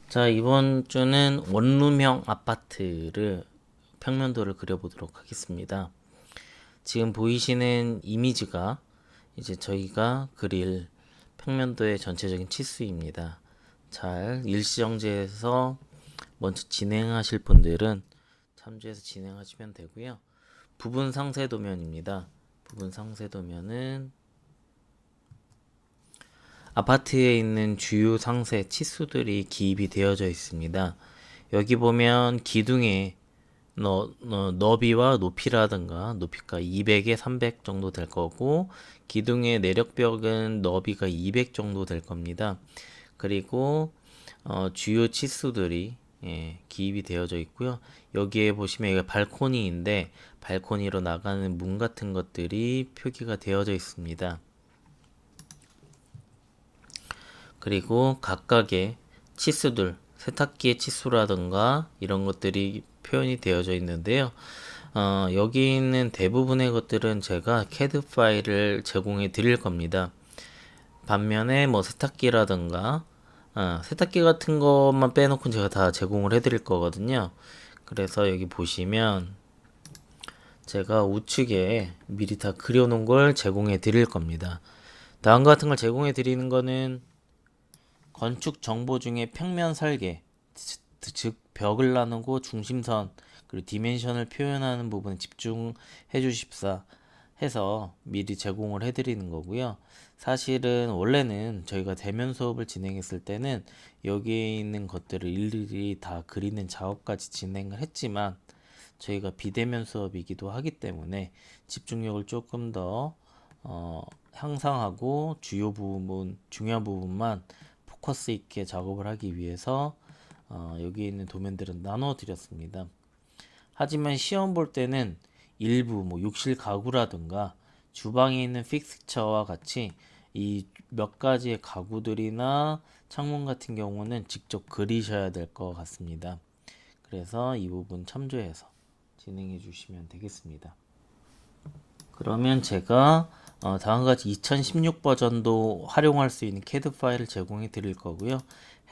자, 이번 주는 원룸형 아파트를 평면도를 그려보도록 하겠습니다. 지금 보이시는 이미지가 이제 저희가 그릴 평면도의 전체적인 치수입니다. 잘 일시정지해서 먼저 진행하실 분들은 참조해서 진행하시면 되고요. 부분 상세 도면입니다. 부분 상세 도면은 아파트에 있는 주요 상세 치수들이 기입이 되어져 있습니다. 여기 보면 기둥의 너비와 높이라든가 높이가 200에 300 정도 될 거고, 기둥의 내력벽은 너비가 200 정도 될 겁니다. 그리고 주요 치수들이 기입이 되어져 있고요. 여기에 보시면 이게 발코니인데 발코니로 나가는 문 같은 것들이 표기가 되어져 있습니다. 그리고 각각의 치수들, 세탁기의 치수라든가 이런 것들이 표현이 되어져 있는데요. 여기 있는 대부분의 것들은 제가 CAD 파일을 제공해 드릴 겁니다. 반면에 뭐 세탁기라든가 세탁기 같은 것만 빼놓고 제가 다 제공을 해 드릴 거거든요. 그래서 여기 보시면 제가 우측에 미리 다 그려놓은 걸 제공해 드릴 겁니다. 다음과 같은 걸 제공해 드리는 거는 건축 정보 중에 평면 설계, 즉 벽을 나누고 중심선 그리고 디멘션을 표현하는 부분에 집중해 주십사 해서 미리 제공을 해드리는 거고요. 사실은 원래는 저희가 대면 수업을 진행했을 때는 여기에 있는 것들을 일일이 다 그리는 작업까지 진행을 했지만 저희가 비대면 수업이기도 하기 때문에 집중력을 조금 더 향상하고 주요 부분, 중요한 부분만 포커스 있게 작업을 하기 위해서 여기 있는 도면들은 나눠 드렸습니다. 하지만 시험 볼 때는 일부 뭐 욕실 가구라든가 주방에 있는 픽스처와 같이 이 몇 가지의 가구들이나 창문 같은 경우는 직접 그리셔야 될 것 같습니다. 그래서 이 부분 참조해서 진행해 주시면 되겠습니다. 그러면 제가 다음과 같이 2016 버전도 활용할 수 있는 CAD 파일을 제공해 드릴 거고요.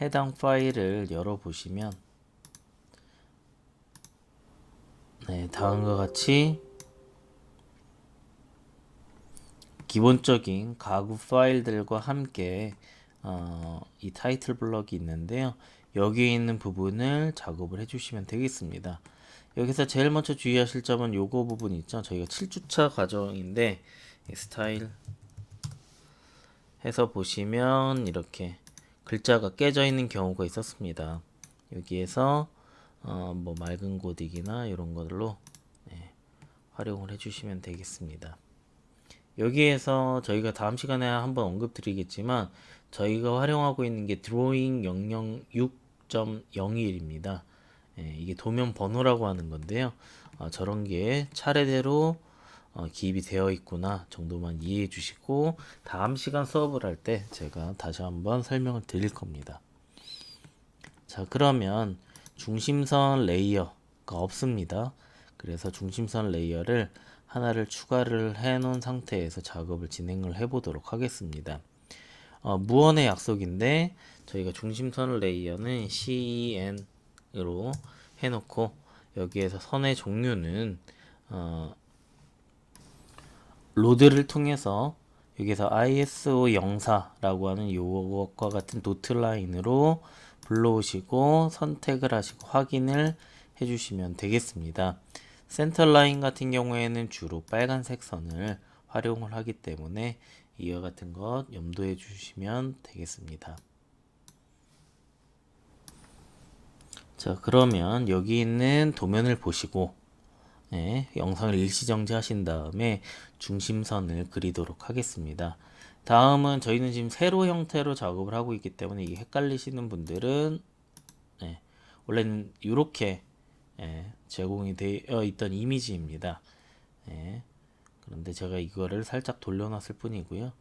해당 파일을 열어보시면 다음과 같이 기본적인 가구 파일들과 함께 이 타이틀 블럭이 있는데요. 여기에 있는 부분을 작업을 해주시면 되겠습니다. 여기서 제일 먼저 주의하실 점은 요거 부분 있죠. 저희가 7주차 과정인데 스타일 해서 보시면 이렇게 글자가 깨져 있는 경우가 있었습니다. 여기에서 뭐 맑은 고딕이나 이런 것들로 활용을 해주시면 되겠습니다. 여기에서 저희가 다음 시간에 한번 언급드리겠지만 저희가 활용하고 있는 게 드로잉 006.01입니다. 이게 도면 번호라고 하는 건데요. 저런 게 차례대로 기입이 되어 있구나 정도만 이해해 주시고 다음 시간 수업을 할 때 제가 다시 한번 설명을 드릴 겁니다. 자, 그러면 중심선 레이어가 없습니다. 그래서 중심선 레이어를 하나를 추가를 해 놓은 상태에서 작업을 진행을 해 보도록 하겠습니다. 무언의 약속인데 저희가 중심선 레이어는 CEN으로 해놓고 여기에서 선의 종류는 로드를 통해서 여기서 ISO 04라고 하는 요것과 같은 도트 라인으로 불러오시고 선택을 하시고 확인을 해주시면 되겠습니다. 센터 라인 같은 경우에는 주로 빨간색 선을 활용을 하기 때문에 이와 같은 것 염두해 주시면 되겠습니다. 자, 그러면 여기 있는 도면을 보시고 영상을 일시정지 하신 다음에 중심선을 그리도록 하겠습니다. 다음은 저희는 지금 세로 형태로 작업을 하고 있기 때문에 이게 헷갈리시는 분들은 원래는 이렇게 제공이 되어 있던 이미지입니다. 그런데 제가 이거를 살짝 돌려놨을 뿐이고요.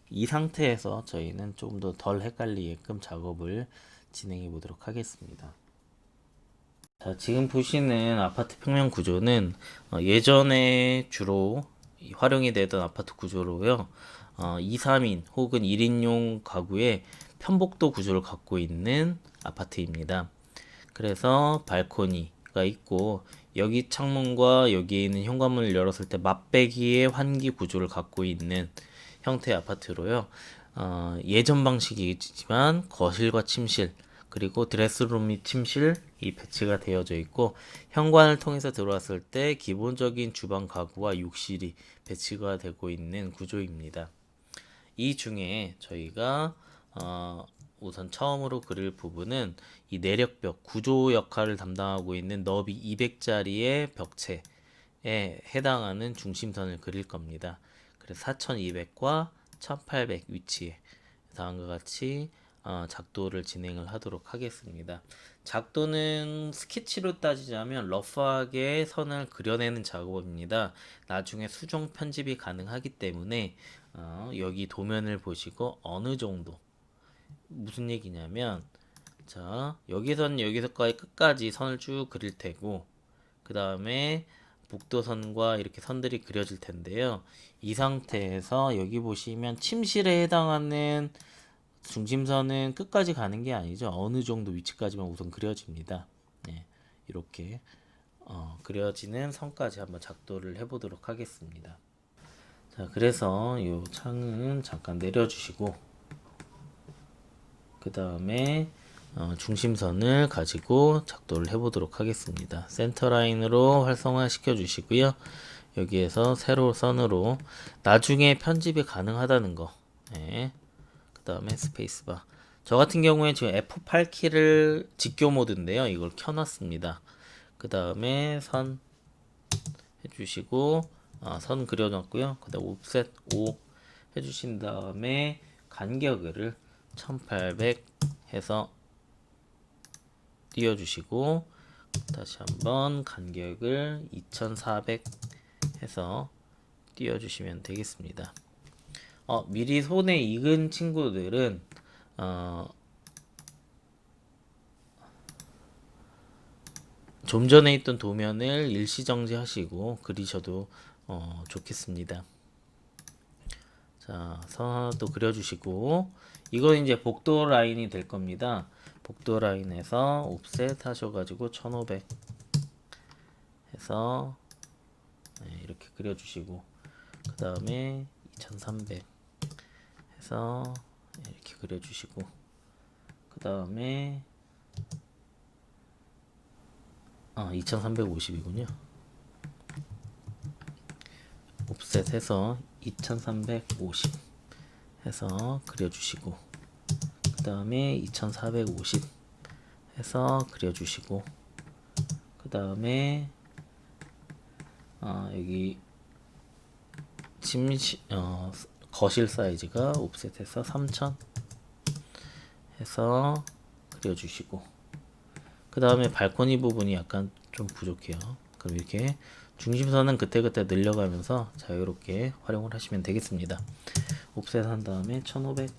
이 상태에서 저희는 조금 더 덜 헷갈리게끔 작업을 진행해 보도록 하겠습니다. 자, 지금 보시는 아파트 평면 구조는 예전에 주로 활용이 되던 아파트 구조로요. 2, 3인 혹은 1인용 가구에 편복도 구조를 갖고 있는 아파트입니다. 그래서 발코니가 있고 여기 창문과 여기에 있는 현관문을 열었을 때 맛배기의 환기 구조를 갖고 있는 형태의 아파트로요. 예전 방식이지만 거실과 침실 그리고 드레스룸 및 침실이 배치가 되어져 있고 현관을 통해서 들어왔을 때 기본적인 주방 가구와 욕실이 배치가 되고 있는 구조입니다. 이 중에 저희가 우선 처음으로 그릴 부분은 이 내력벽 구조 역할을 담당하고 있는 너비 200짜리의 벽체에 해당하는 중심선을 그릴 겁니다. 그래서 4200과 1800 위치에 다음과 같이 작도를 진행을 하도록 하겠습니다. 작도는 스케치로 따지자면 러프하게 선을 그려내는 작업입니다. 나중에 수정 편집이 가능하기 때문에 여기 도면을 보시고 어느 정도 무슨 얘기냐면 자 여기서까지 끝까지 선을 쭉 그릴 테고 그 다음에 북도선과 이렇게 선들이 그려질 텐데요. 이 상태에서 여기 보시면 침실에 해당하는 중심선은 끝까지 가는 게 아니죠. 어느 정도 위치까지만 우선 그려집니다. 네, 이렇게 그려지는 선까지 한번 작도를 해보도록 하겠습니다. 자, 그래서 이 창은 잠깐 내려주시고 그 다음에 중심선을 가지고 작도를 해보도록 하겠습니다. 센터 라인으로 활성화 시켜 주시고요. 여기에서 세로 선으로 나중에 편집이 가능하다는 거. 네. 그 다음에 스페이스바. 저 같은 경우에 지금 F8 키를 직교 모드인데요. 이걸 켜놨습니다. 그 다음에 선 해주시고 선 그려놨고요. 그 다음 옵셋 5 해주신 다음에 간격을 1800 해서 띄워주시고 다시 한번 간격을 2400 해서 띄워주시면 되겠습니다. 미리 손에 익은 친구들은 좀 전에 있던 도면을 일시정지 하시고 그리셔도 좋겠습니다. 자, 선 하나 또 그려주시고 이건 이제 복도 라인이 될 겁니다. 복도 라인에서 옵셋 하셔가지고 1500 해서 이렇게 그려주시고 그 다음에 2300 해서 이렇게 그려주시고 그 다음에 2350이군요. 옵셋 해서 2350 해서 그려주시고 그 다음에 2450 해서 그려주시고 그 다음에 여기 거실 사이즈가 옵셋해서 3000 해서 그려주시고 그 다음에 발코니 부분이 약간 좀 부족해요. 그럼 이렇게 중심선은 그때그때 늘려가면서 자유롭게 활용을 하시면 되겠습니다. 옵셋 한 다음에 1500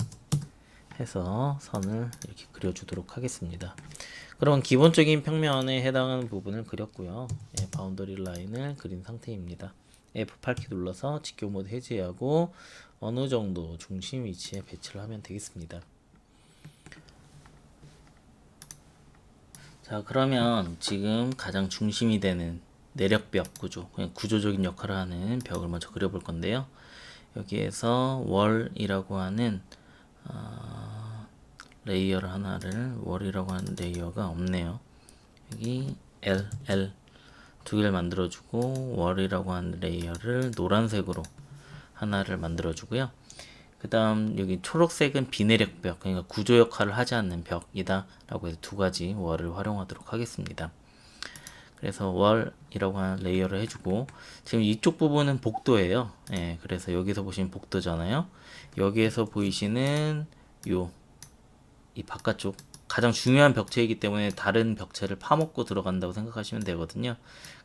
해서 선을 이렇게 그려주도록 하겠습니다. 그럼 기본적인 평면에 해당하는 부분을 그렸고요. 바운더리 라인을 그린 상태입니다. F8키 눌러서 직교 모드 해제하고 어느 정도 중심 위치에 배치를 하면 되겠습니다. 자, 그러면 지금 가장 중심이 되는 내력벽 구조, 그냥 구조적인 역할을 하는 벽을 먼저 그려볼 건데요. 여기에서 월이라고 하는 레이어를 하나를 월이라고 하는 레이어가 없네요. 여기 L 두 개를 만들어주고 월이라고 하는 레이어를 노란색으로 하나를 만들어주고요. 그 다음 여기 초록색은 비내력벽, 그러니까 구조 역할을 하지 않는 벽이다 라고 해서 두 가지 월을 활용하도록 하겠습니다. 그래서 월이라고 하는 레이어를 해주고 지금 이쪽 부분은 복도예요. 그래서 여기서 보시면 복도잖아요. 여기에서 보이시는 이 바깥쪽 가장 중요한 벽체이기 때문에 다른 벽체를 파먹고 들어간다고 생각하시면 되거든요.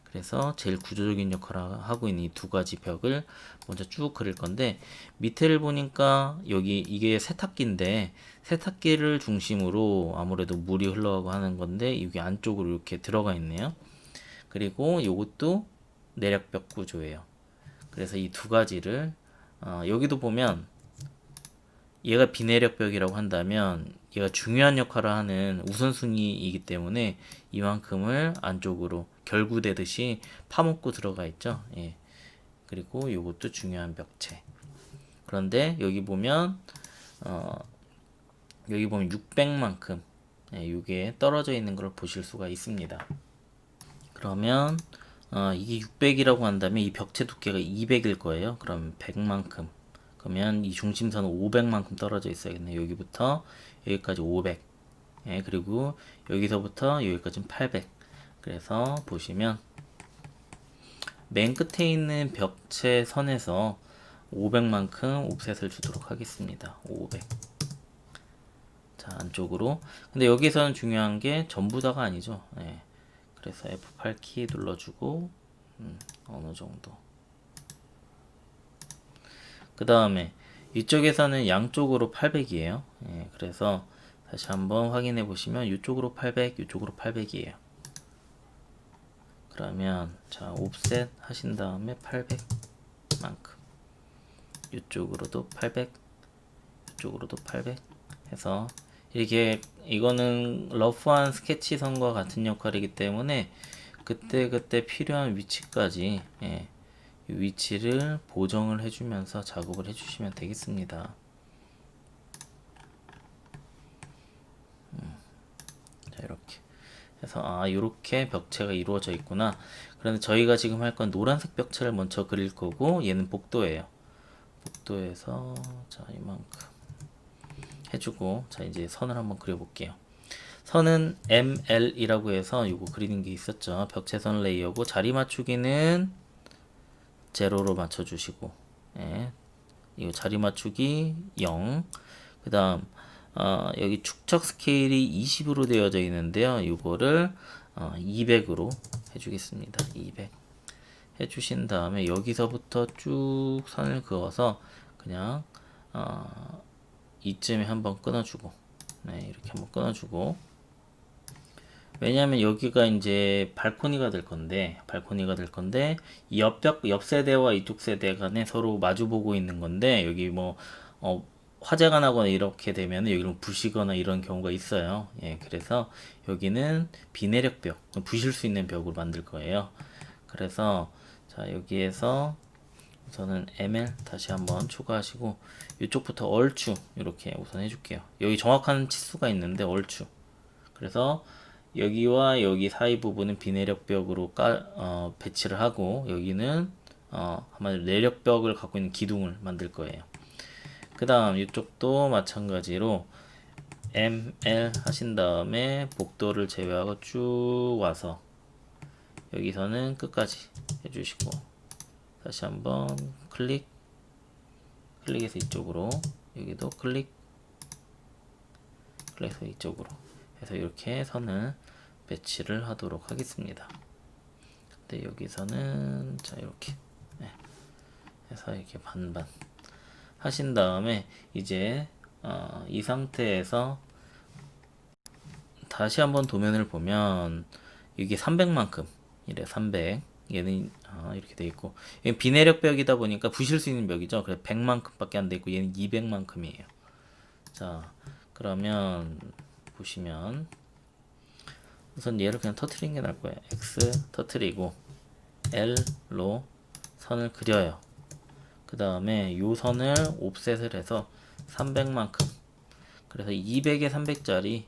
그래서 제일 구조적인 역할을 하고 있는 이 두 가지 벽을 먼저 쭉 그릴 건데 밑에를 보니까 여기 이게 세탁기인데 세탁기를 중심으로 아무래도 물이 흘러가고 하는 건데 여기 안쪽으로 이렇게 들어가 있네요. 그리고 이것도 내력벽 구조예요. 그래서 이 두 가지를 여기도 보면 얘가 비내력벽이라고 한다면 얘가 중요한 역할을 하는 우선순위이기 때문에 이만큼을 안쪽으로 결구되듯이 파묻고 들어가 있죠. 예. 그리고 요것도 중요한 벽체. 그런데 여기 보면 600만큼 이게 떨어져 있는 걸 보실 수가 있습니다. 그러면 이게 600이라고 한다면 이 벽체 두께가 200일 거예요. 그럼 100만큼. 그러면 이 중심선은 500만큼 떨어져 있어야겠네요. 여기부터 여기까지 500. 예, 그리고 여기서부터 여기까지는 800. 그래서 보시면 맨 끝에 있는 벽체 선에서 500만큼 옵셋을 주도록 하겠습니다. 500. 자, 안쪽으로. 근데 여기서는 중요한 게 전부 다가 아니죠. 예. 그래서 F8 키 눌러주고 어느 정도. 그 다음에 이쪽에서는 양쪽으로 800이에요. 예, 그래서 다시 한번 확인해 보시면 이쪽으로 800, 이쪽으로 800이에요. 그러면 자 옵셋 하신 다음에 800만큼 이쪽으로도 800, 이쪽으로도 800 해서 이렇게 이거는 러프한 스케치선과 같은 역할이기 때문에 그때 필요한 위치까지 이 위치를 보정을 해주면서 작업을 해주시면 되겠습니다. 자 이렇게 해서 이렇게 벽체가 이루어져 있구나. 그런데 저희가 지금 할 건 노란색 벽체를 먼저 그릴 거고 얘는 복도예요. 복도에서 자 이만큼 해주고 자 이제 선을 한번 그려볼게요. 선은 ML이라고 해서 요거 그리는 게 있었죠. 벽체선 레이어고 자리 맞추기는 제로로 맞춰주시고 예. 이거 자리 맞추기 0. 그 다음 여기 축척 스케일이 20으로 되어져 있는데요. 이거를 200으로 해주겠습니다. 200 해주신 다음에 여기서부터 쭉 선을 그어서 그냥 이쯤에 한번 끊어주고 네, 이렇게 한번 끊어주고 왜냐하면 여기가 이제 발코니가 될 건데 이 옆 세대와 이쪽 세대 간에 서로 마주 보고 있는 건데 여기 뭐 화재가 나거나 이렇게 되면 여기는 부시거나 이런 경우가 있어요. 예, 그래서 여기는 비내력 벽, 부실 수 있는 벽으로 만들 거예요. 그래서 자 여기에서 우선은 ML 다시 한번 추가하시고 이쪽부터 얼추 이렇게 우선 해줄게요. 여기 정확한 치수가 있는데 얼추. 그래서 여기와 여기 사이 부분은 비내력벽으로 배치를 하고 여기는 한마디로 내력벽을 갖고 있는 기둥을 만들 거예요. 그 다음 이쪽도 마찬가지로 ML 하신 다음에 복도를 제외하고 쭉 와서 여기서는 끝까지 해주시고 다시 한번 클릭해서 이쪽으로 여기도 클릭해서 이쪽으로 해서 이렇게 선을 배치를 하도록 하겠습니다. 근데 여기서는 자 이렇게 해서 이렇게 반반 하신 다음에 이제 이 상태에서 다시 한번 도면을 보면 이게 300만큼 이래 300 얘는 이렇게 돼 있고 얘는 비내력 벽이다 보니까 부실 수 있는 벽이죠. 그래서 100만큼 밖에 안 돼 있고 얘는 200만큼이에요. 자 그러면 보시면 우선 얘를 그냥 터트리는 게 나을 거예요. X 터트리고 L로 선을 그려요. 그 다음에 요 선을 옵셋을 해서 300만큼 그래서 200에 300짜리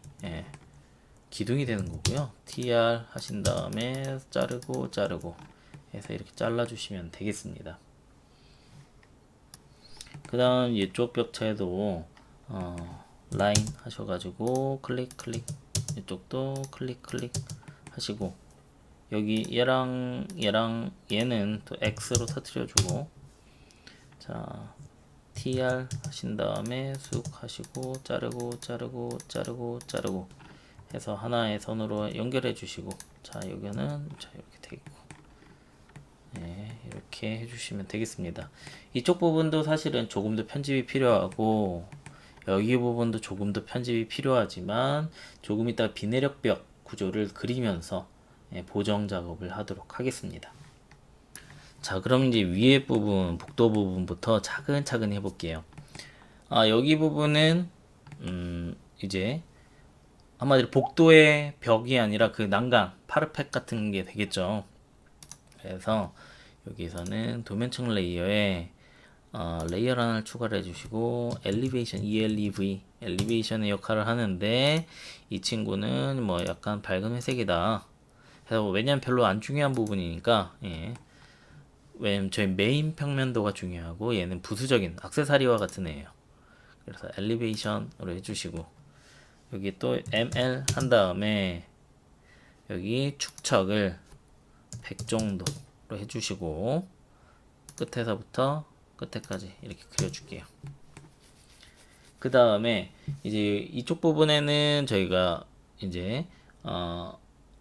기둥이 되는 거고요. TR 하신 다음에 자르고 해서 이렇게 잘라 주시면 되겠습니다. 그 다음 이쪽 벽체도 라인 하셔가지고 클릭 이쪽도 클릭 하시고 여기 얘는 또 X로 터트려 주고 자 TR 하신 다음에 쑥 하시고 자르고 해서 하나의 선으로 연결해 주시고 자 여기는 자 이렇게 돼 있고 네, 이렇게 해주시면 되겠습니다. 이쪽 부분도 사실은 조금 더 편집이 필요하고 여기 부분도 조금 더 편집이 필요하지만 조금 이따 비내력벽 구조를 그리면서 보정 작업을 하도록 하겠습니다. 자 그럼 이제 위에 부분 복도 부분부터 차근차근 해볼게요. 여기 부분은 이제 한마디로 복도의 벽이 아니라 그 난간, 파르펫 같은 게 되겠죠. 그래서 여기서는 도면층 레이어에 레이어 하나를 추가를 해주시고 엘리베이션, ELEV, 엘리베이션의 역할을 하는데 이 친구는 뭐 약간 밝은 회색이다. 그래서 왜냐면 별로 안 중요한 부분이니까 예. 왜냐면 저희 메인 평면도가 중요하고 얘는 부수적인 액세서리와 같은 애예요. 그래서 엘리베이션으로 해주시고 여기 또 ML 한 다음에 여기 축척을 100 정도로 해주시고 끝에서부터 끝에까지 이렇게 그려줄게요. 그 다음에 이제 이쪽 부분에는 저희가 이제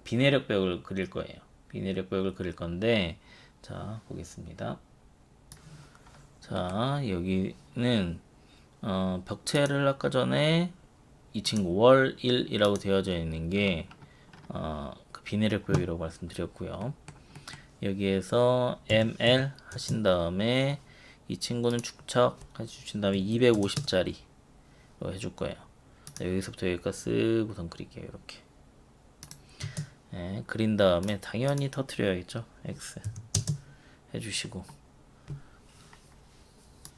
비내력벽을 그릴 거예요. 비내력벽을 그릴 건데 자 보겠습니다. 자 여기는 벽체를 아까 전에 이 친구 월 1이라고 되어져 있는 게 그 비내력벽이라고 말씀드렸고요. 여기에서 ML 하신 다음에 이 친구는 축척 해주신 다음에 250짜리로 해줄 거예요. 여기서부터 여기까지 쓱 우선 그릴게요. 이렇게 그린 다음에 당연히 터트려야겠죠. X 해주시고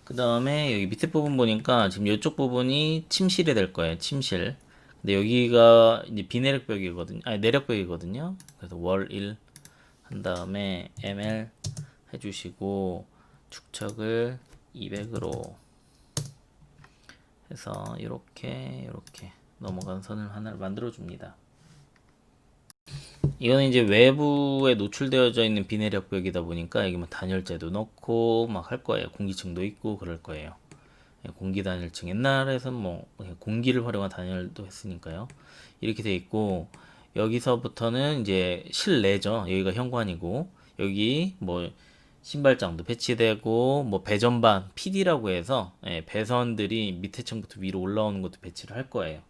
그 다음에 여기 밑에 부분 보니까 지금 이쪽 부분이 침실이 될 거예요. 침실. 근데 여기가 이제 비내력벽이거든요. 아니 내력벽이거든요. 그래서 월 1 한 다음에 ML 해주시고 축척을 200으로 해서 이렇게 넘어가는 선을 하나를 만들어 줍니다. 이거는 이제 외부에 노출되어져 있는 비내력벽이다 보니까 여기 뭐 단열재도 넣고 막 할 거예요. 공기층도 있고 그럴 거예요. 공기 단열층 옛날에는 뭐 공기를 활용한 단열도 했으니까요. 이렇게 돼 있고 여기서부터는 이제 실내죠. 여기가 현관이고 여기 뭐 신발장도 배치되고 뭐 배전반 PD라고 해서 배선들이 밑에 층부터 위로 올라오는 것도 배치를 할 거예요.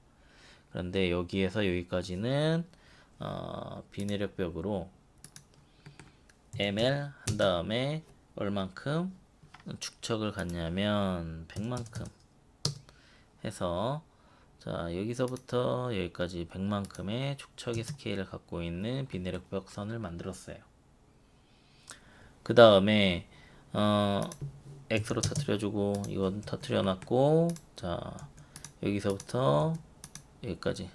그런데 여기에서 여기까지는 비내력벽으로 ML 한 다음에 얼만큼 축척을 갖냐면 100만큼 해서 자 여기서부터 여기까지 100만큼의 축척의 스케일을 갖고 있는 비내력벽 선을 만들었어요. 그 다음에 X로 터트려주고 이건 터트려놨고 자 여기서부터 여기까지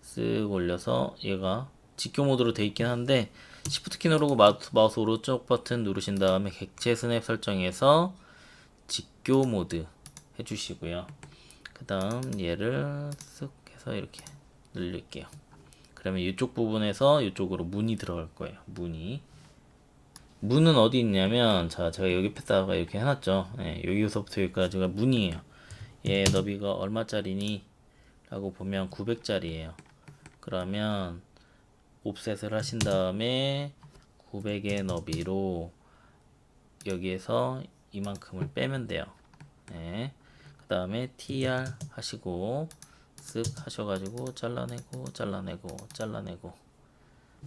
쓱 올려서 얘가 직교 모드로 돼 있긴 한데 Shift 키 누르고 마우스 오른쪽 버튼 누르신 다음에 객체 스냅 설정에서 직교 모드 해주시고요. 그 다음 얘를 쓱 해서 이렇게 늘릴게요. 그러면 이쪽 부분에서 이쪽으로 문이 들어갈 거예요. 문은 어디 있냐면 자 제가 여기에다가 이렇게 해놨죠. 여기서부터 여기까지가 문이에요. 얘 너비가 얼마짜리니? 라고 보면 900짜리예요. 그러면 옵셋을 하신 다음에 900의 너비로 여기에서 이만큼을 빼면 돼요. 그 다음에 TR 하시고 쓱 하셔가지고 잘라내고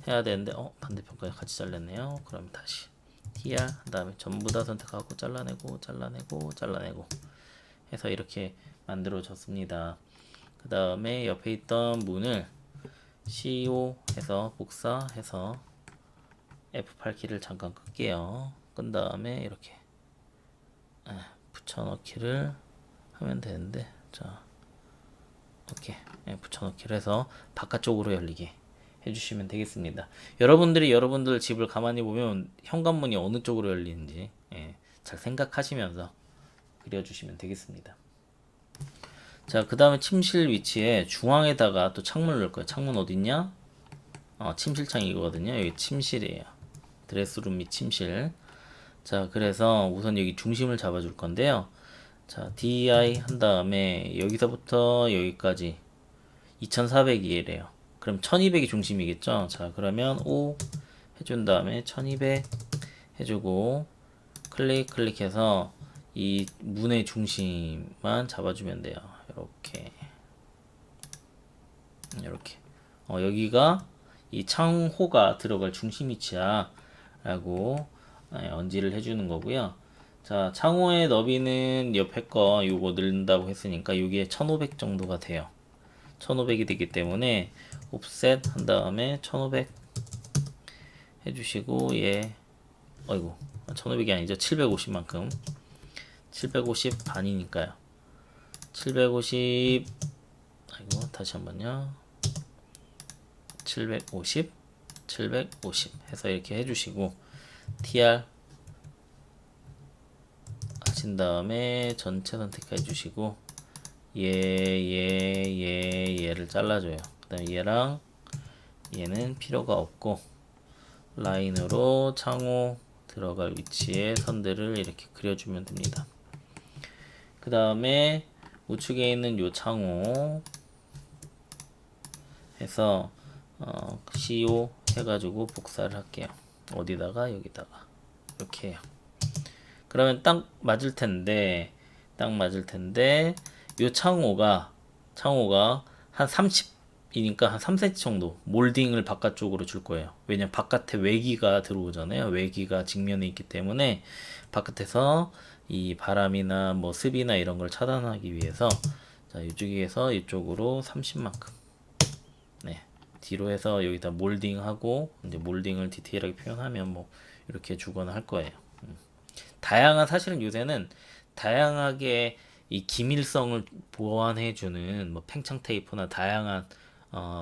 해야 되는데 반대편까지 같이 잘랐네요. 그럼 다시 TR 한 다음에 전부 다 선택하고 잘라내고 해서 이렇게 만들어졌습니다. 그 다음에 옆에 있던 문을 CO 해서 복사해서 F8키를 잠깐 끌게요. 끈 다음에 이렇게 붙여넣기를 하면 되는데 자 이렇게 붙여넣기를 해서 바깥쪽으로 열리게 해주시면 되겠습니다. 여러분들 집을 가만히 보면 현관문이 어느 쪽으로 열리는지 잘 생각하시면서 그려주시면 되겠습니다. 자, 그 다음에 침실 위치에 중앙에다가 또 창문을 넣을 거예요. 창문 어딨냐? 침실창 이거거든요. 여기 침실이에요. 드레스룸 및 침실. 자, 그래서 우선 여기 중심을 잡아줄 건데요. 자, DI 한 다음에 여기서부터 여기까지 2400이래요. 그럼 1200이 중심이겠죠? 자, 그러면 5 해준 다음에 1200 해주고 클릭해서 이 문의 중심만 잡아주면 돼요. 이렇게 여기가 이 창호가 들어갈 중심 위치야 라고 언지를 해주는 거고요. 자, 창호의 너비는 옆에 거 요거 넣는다고 했으니까 이게 1500 정도가 돼요. 1500이 되기 때문에 옵셋 한 다음에 1500 해주시고 얘 어이구 1500이 아니죠. 750만큼 750 반이니까요. 750 아이고 다시 한번요. 750 750 해서 이렇게 해주시고 TR 하신 다음에 전체 선택해 주시고 얘를 잘라줘요. 그 다음에 얘랑 얘는 필요가 없고 라인으로 창호 들어갈 위치에 선들을 이렇게 그려주면 됩니다. 그 다음에 우측에 있는 요 창호 해서 CO 해가지고 복사를 할게요. 어디다가 여기다가 이렇게 해요. 그러면 딱 맞을 텐데 요 창호가 한 30이니까 한 3cm 정도 몰딩을 바깥쪽으로 줄 거예요. 왜냐면 바깥에 외기가 들어오잖아요. 외기가 직면에 있기 때문에 바깥에서 이 바람이나 뭐 습이나 이런 걸 차단하기 위해서 자, 이쪽에서 이쪽으로 30만큼 네. 뒤로 해서 여기다 몰딩하고 이제 몰딩을 디테일하게 표현하면 뭐 이렇게 주거나 할 거예요. 다양한 사실은 요새는 다양하게 이 기밀성을 보완해주는 뭐 팽창 테이프나 다양한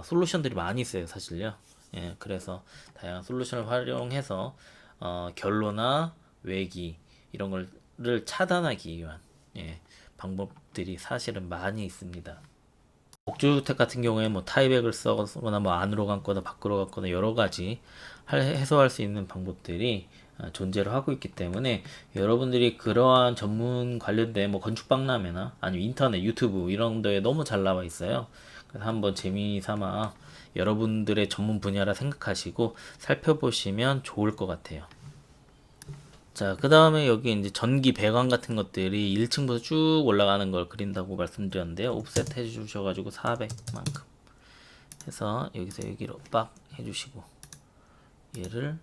솔루션들이 많이 있어요 사실요. 예, 그래서 다양한 솔루션을 활용해서 결로나 외기 이런 걸를 차단하기 위한 예, 방법들이 사실은 많이 있습니다. 목조주택 같은 경우에 뭐 타이백을 써거나 뭐 안으로 감거나 밖으로 감거나 여러 가지 해소할 수 있는 방법들이 존재를 하고 있기 때문에 여러분들이 그러한 전문 관련된 뭐 건축박람회나 아니면 인터넷 유튜브 이런 데에 너무 잘 나와 있어요. 그래서 한번 재미삼아 여러분들의 전문 분야라 생각하시고 살펴보시면 좋을 것 같아요. 자, 그 다음에 여기 이제 전기 배관 같은 것들이 1층부터 쭉 올라가는 걸 그린다고 말씀드렸는데요. 옵셋 해주셔가지고 400만큼 해서 여기서 여기로 빡 해주시고 얘를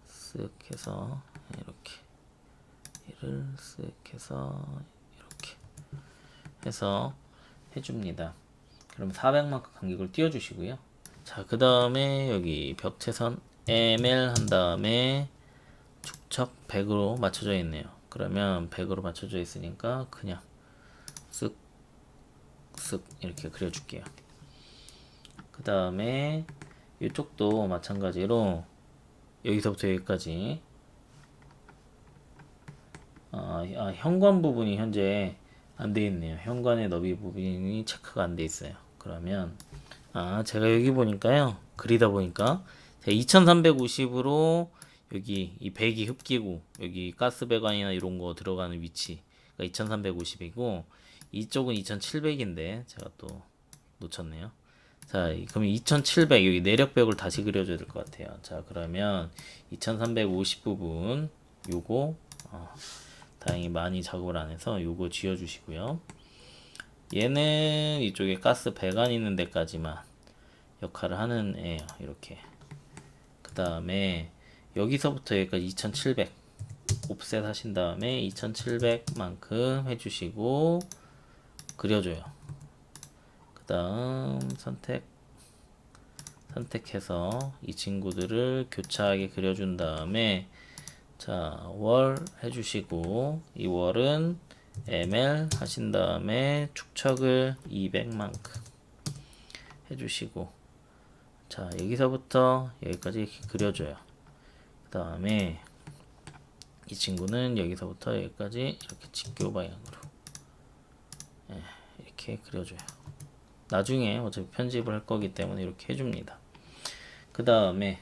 쓱 해서 이렇게 얘를 쓱 해서 이렇게 해서 해줍니다. 그럼 400만큼 간격을 띄워주시고요. 자, 그 다음에 여기 벽체선 ML 한 다음에 축척 100으로 맞춰져 있네요. 그러면 100으로 맞춰져 있으니까 그냥 쓱 이렇게 그려줄게요. 그 다음에 이쪽도 마찬가지로 여기서부터 여기까지 현관 부분이 현재 안 돼 있네요. 현관의 너비 부분이 체크가 안 돼 있어요. 그러면 제가 여기 보니까요. 그리다 보니까 2350으로 여기 이 배기 흡기구 여기 가스 배관이나 이런 거 들어가는 위치가 2350이고 이쪽은 2700인데 제가 또 놓쳤네요. 자, 그럼 2700 여기 내력벽을 다시 그려줘야 될 것 같아요. 자, 그러면 2350 부분 요거 다행히 많이 작업을 안 해서 요거 지워주시고요. 얘는 이쪽에 가스 배관 있는 데까지만 역할을 하는 애예요. 이렇게. 그 다음에 여기서부터 여기까지 2700 옵셋 하신 다음에 2700만큼 해주시고 그려줘요. 그 다음 선택해서 이 친구들을 교차하게 그려준 다음에 자, 월 해주시고 이 월은 ML 하신 다음에 축척을 200만큼 해주시고 자, 여기서부터 여기까지 이렇게 그려줘요. 그 다음에 이 친구는 여기서부터 여기까지 이렇게 직교 방향으로 이렇게 그려줘요. 나중에 어차피 편집을 할 거기 때문에 이렇게 해줍니다. 그 다음에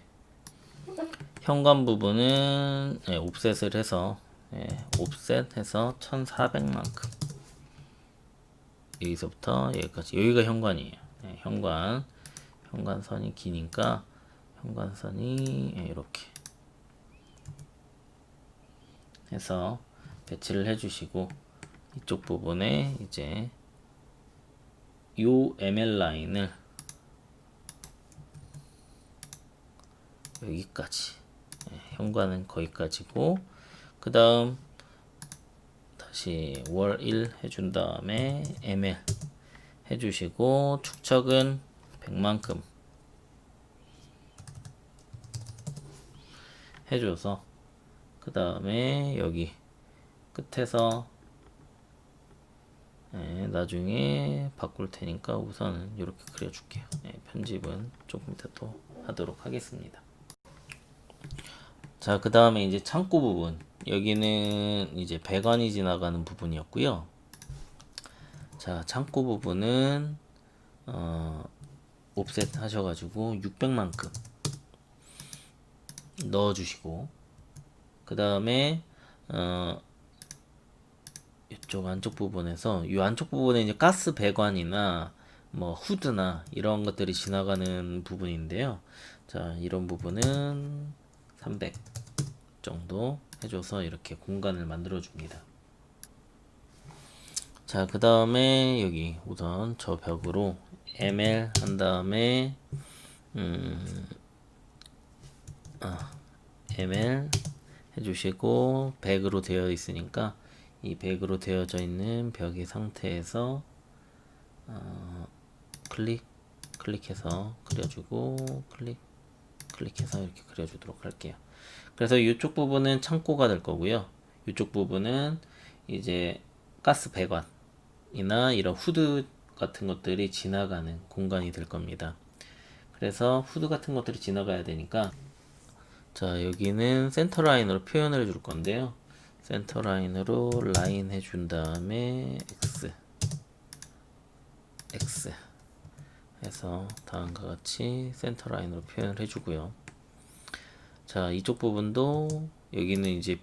현관 부분은 옵셋을 해서 옵셋해서 1400만큼 여기서부터 여기까지 여기가 현관이에요. 현관선이 기니까 현관선이 이렇게 해서 배치를 해주시고 이쪽 부분에 이제 요 ML 라인을 여기까지 현관은 거기까지고 그 다음 다시 월 1 해준 다음에 ml 해주시고 축척은 100만큼 해줘서 그 다음에 여기 끝에서 나중에 바꿀 테니까 우선은 이렇게 그려줄게요. 편집은 조금 이따 또 하도록 하겠습니다. 자, 그 다음에 이제 창고 부분. 여기는 이제 배관이 지나가는 부분이었고요. 자, 창고 부분은 옵셋 하셔가지고 600만큼 넣어주시고, 그 다음에 이쪽 안쪽 부분에서 이 안쪽 부분에 이제 가스 배관이나 뭐 후드나 이런 것들이 지나가는 부분인데요. 자, 이런 부분은 300 정도 해줘서 이렇게 공간을 만들어 줍니다. 자, 그 다음에 여기 우선 저 벽으로 ml 한 다음에 ml 해주시고 100으로 되어 있으니까 이 100으로 되어져 있는 벽의 상태에서 클릭해서 그려주고 클릭해서 이렇게 그려주도록 할게요. 그래서 이쪽 부분은 창고가 될 거고요. 이쪽 부분은 이제 가스 배관이나 이런 후드 같은 것들이 지나가는 공간이 될 겁니다. 그래서 후드 같은 것들이 지나가야 되니까 자, 여기는 센터 라인으로 표현을 줄 건데요. 센터 라인으로 라인 해준 다음에 X 해서 다음과 같이 센터 라인으로 표현을 해주고요. 자, 이쪽 부분도 여기는 이제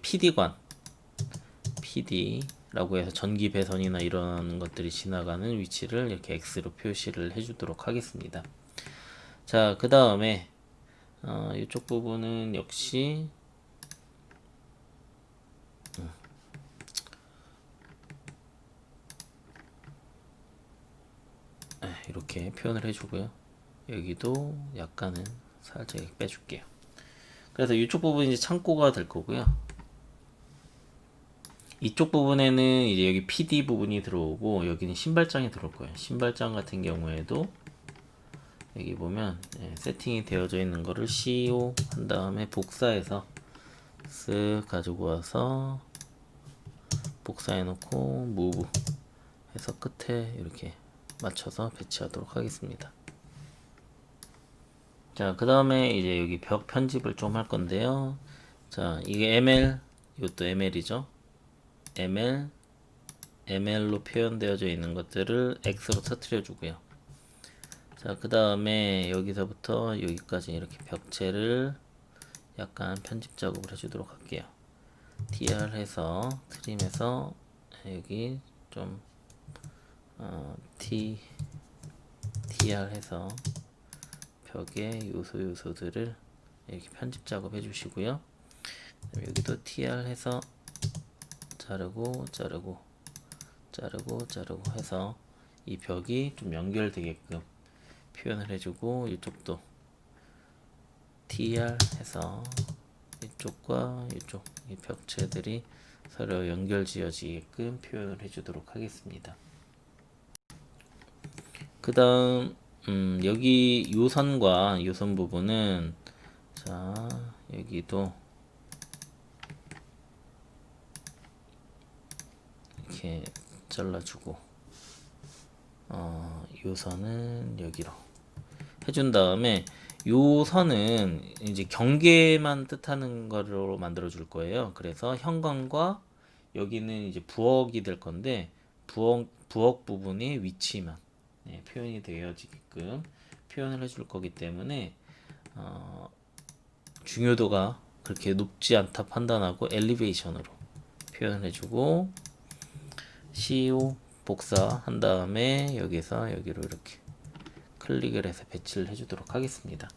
PD라고 해서 전기 배선이나 이런 것들이 지나가는 위치를 이렇게 X로 표시를 해주도록 하겠습니다. 자, 그 다음에 이쪽 부분은 역시 이렇게 표현을 해주고요. 여기도 약간은 살짝 빼줄게요. 그래서 이쪽 부분이 이제 창고가 될 거고요. 이쪽 부분에는 이제 여기 PD 부분이 들어오고 여기는 신발장이 들어올 거예요. 신발장 같은 경우에도 여기 보면 세팅이 되어져 있는 거를 CO 한 다음에 복사해서 쓱 가지고 와서 복사해 놓고 move 해서 끝에 이렇게 맞춰서 배치하도록 하겠습니다. 자, 그 다음에 이제 여기 벽 편집을 좀 할 건데요. 자, 이게 ML, 이것도 ML이죠. ML로 표현되어져 있는 것들을 X로 터트려 주고요. 자, 그 다음에 여기서부터 여기까지 이렇게 벽체를 약간 편집 작업을 해주도록 할게요. TR 해서 트림해서 여기 좀 TR 해서 벽의 요소들을 이렇게 편집 작업 해주시고요. 여기도 TR 해서 자르고 해서 이 벽이 좀 연결되게끔 표현을 해주고 이쪽도 TR 해서 이쪽과 이쪽 이 벽체들이 서로 연결 지어지게끔 표현을 해주도록 하겠습니다. 그 다음 여기 요선과 요선 부분은 자 여기도 이렇게 잘라주고 요선은 여기로 해준 다음에 요 선은 이제 경계만 뜻하는 거로 만들어 줄 거예요. 그래서 현관과 여기는 이제 부엌이 될 건데 부엌 부분의 위치만 표현이 되어지게끔 표현을 해줄 거기 때문에 중요도가 그렇게 높지 않다 판단하고 엘리베이션으로 표현해주고 CO 복사 한 다음에 여기서 여기로 이렇게 클릭을 해서 배치를 해주도록 하겠습니다.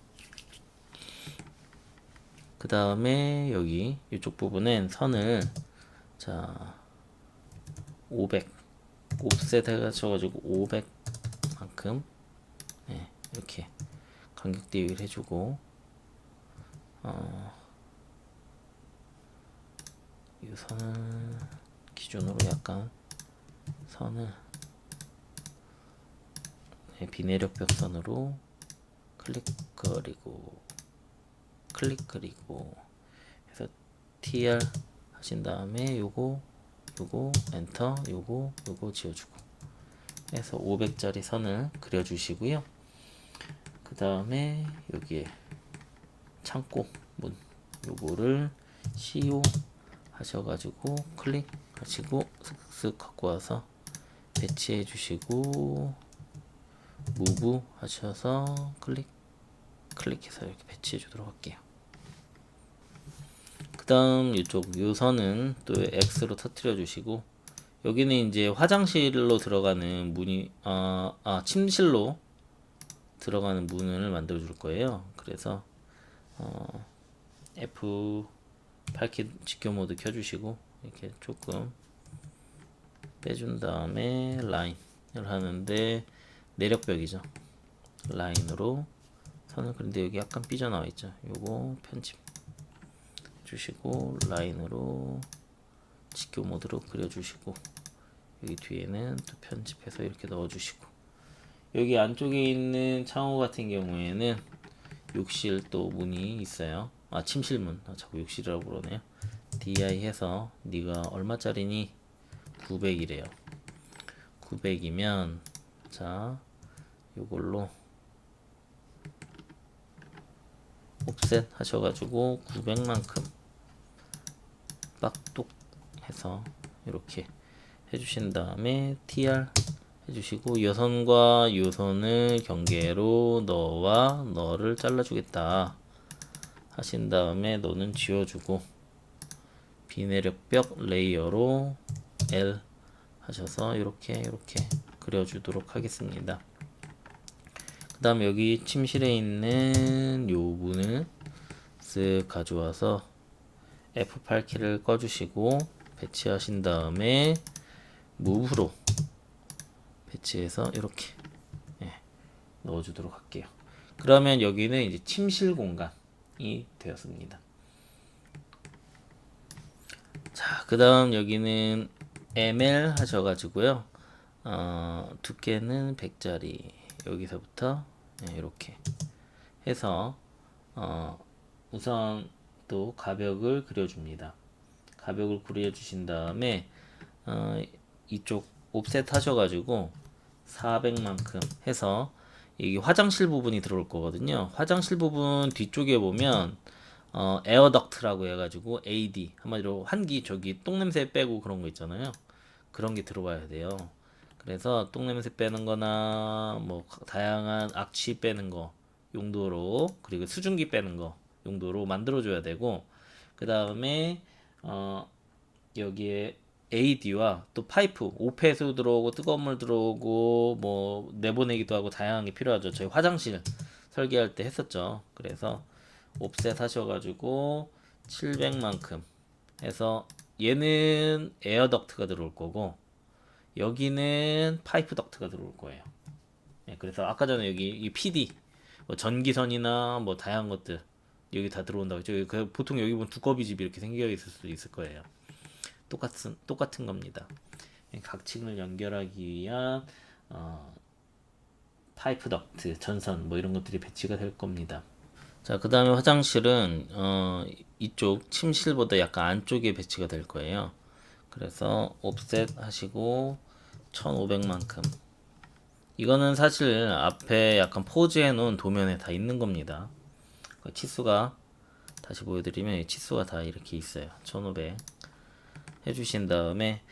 그 다음에 여기 이쪽 부분엔 선을 자 500 옵셋 해가지고 500만큼 이렇게 간격 대비를 해주고 이 선을 기준으로 약간 선을 비내력벽 선으로 클릭 그리고 클릭 그리고 해서 TR 하신 다음에 요거 엔터 요거 지워주고 해서 500짜리 선을 그려주시고요. 그 다음에 여기에 창고 문 요거를 CO 하셔가지고 클릭하시고 슥슥 갖고 와서 배치해 주시고 무브 하셔서 클릭해서 이렇게 배치해 주도록 할게요. 그 다음 이쪽 요 선은 또 X로 터트려 주시고 여기는 이제 화장실로 들어가는 문이 침실로 들어가는 문을 만들어 줄 거예요. 그래서 F8키 직교 모드 켜주시고 이렇게 조금 빼준 다음에 라인을 하는데 내력벽이죠. 라인으로 선을 그런데 여기 약간 삐져나와 있죠. 요거 편집 주시고 라인으로 직교 모드로 그려주시고 여기 뒤에는 또 편집해서 이렇게 넣어주시고 여기 안쪽에 있는 창호 같은 경우에는 욕실 또 문이 있어요. 침실문. 자꾸 욕실이라고 그러네요. DI 해서 네가 얼마짜리니? 900이래요. 900이면 자 요걸로 옵셋 하셔가지고 900만큼 빡뚝 해서 이렇게 해주신 다음에 TR 해주시고 여선과 요선을 경계로 너와 너를 잘라주겠다 하신 다음에 너는 지워주고 비내력벽 레이어로 L 하셔서 이렇게 그려주도록 하겠습니다. 그 다음 여기 침실에 있는 요 문을 쓱 가져와서 F8키를 꺼주시고 배치하신 다음에 무브로 배치해서 이렇게 넣어주도록 할게요. 그러면 여기는 이제 침실 공간이 되었습니다. 자, 그 다음 여기는 ML 하셔가지고요. 두께는 100짜리 여기서부터 이렇게 해서 우선 또 가벽을 그려줍니다. 가벽을 그려주신 다음에 이쪽 옵셋 하셔가지고 400만큼 해서 여기 화장실 부분이 들어올 거거든요. 화장실 부분 뒤쪽에 보면 에어덕트라고 해가지고 AD 한마디로 환기 저기 똥냄새 빼고 그런 거 있잖아요. 그런 게 들어와야 돼요. 그래서 똥냄새 빼는 거나 뭐 다양한 악취 빼는 거 용도로 그리고 수증기 빼는 거 용도로 만들어 줘야 되고 그 다음에 여기에 AD와 또 파이프 오폐수 들어오고 뜨거운 물 들어오고 뭐 내보내기도 하고 다양한 게 필요하죠. 저희 화장실 설계할 때 했었죠. 그래서 옵셋 하셔가지고 700만큼 해서 얘는 에어 덕트가 들어올 거고 여기는 파이프 덕트가 들어올 거예요. 그래서 아까 전에 여기 이 PD 뭐 전기선이나 뭐 다양한 것들 여기 다 들어온다고 했죠. 보통 여기 보면 두꺼비 집 이렇게 생겨 있을 수도 있을 거예요. 똑같은 겁니다. 각 층을 연결하기 위한 파이프 덕트, 전선 뭐 이런 것들이 배치가 될 겁니다. 자, 그 다음에 화장실은 이쪽 침실보다 약간 안쪽에 배치가 될 거예요. 그래서 옵셋 하시고 1500만큼 이거는 사실 앞에 약간 포즈해 놓은 도면에 다 있는 겁니다. 치수가 다시 보여드리면 치수가 다 이렇게 있어요. 1500 해주신 다음에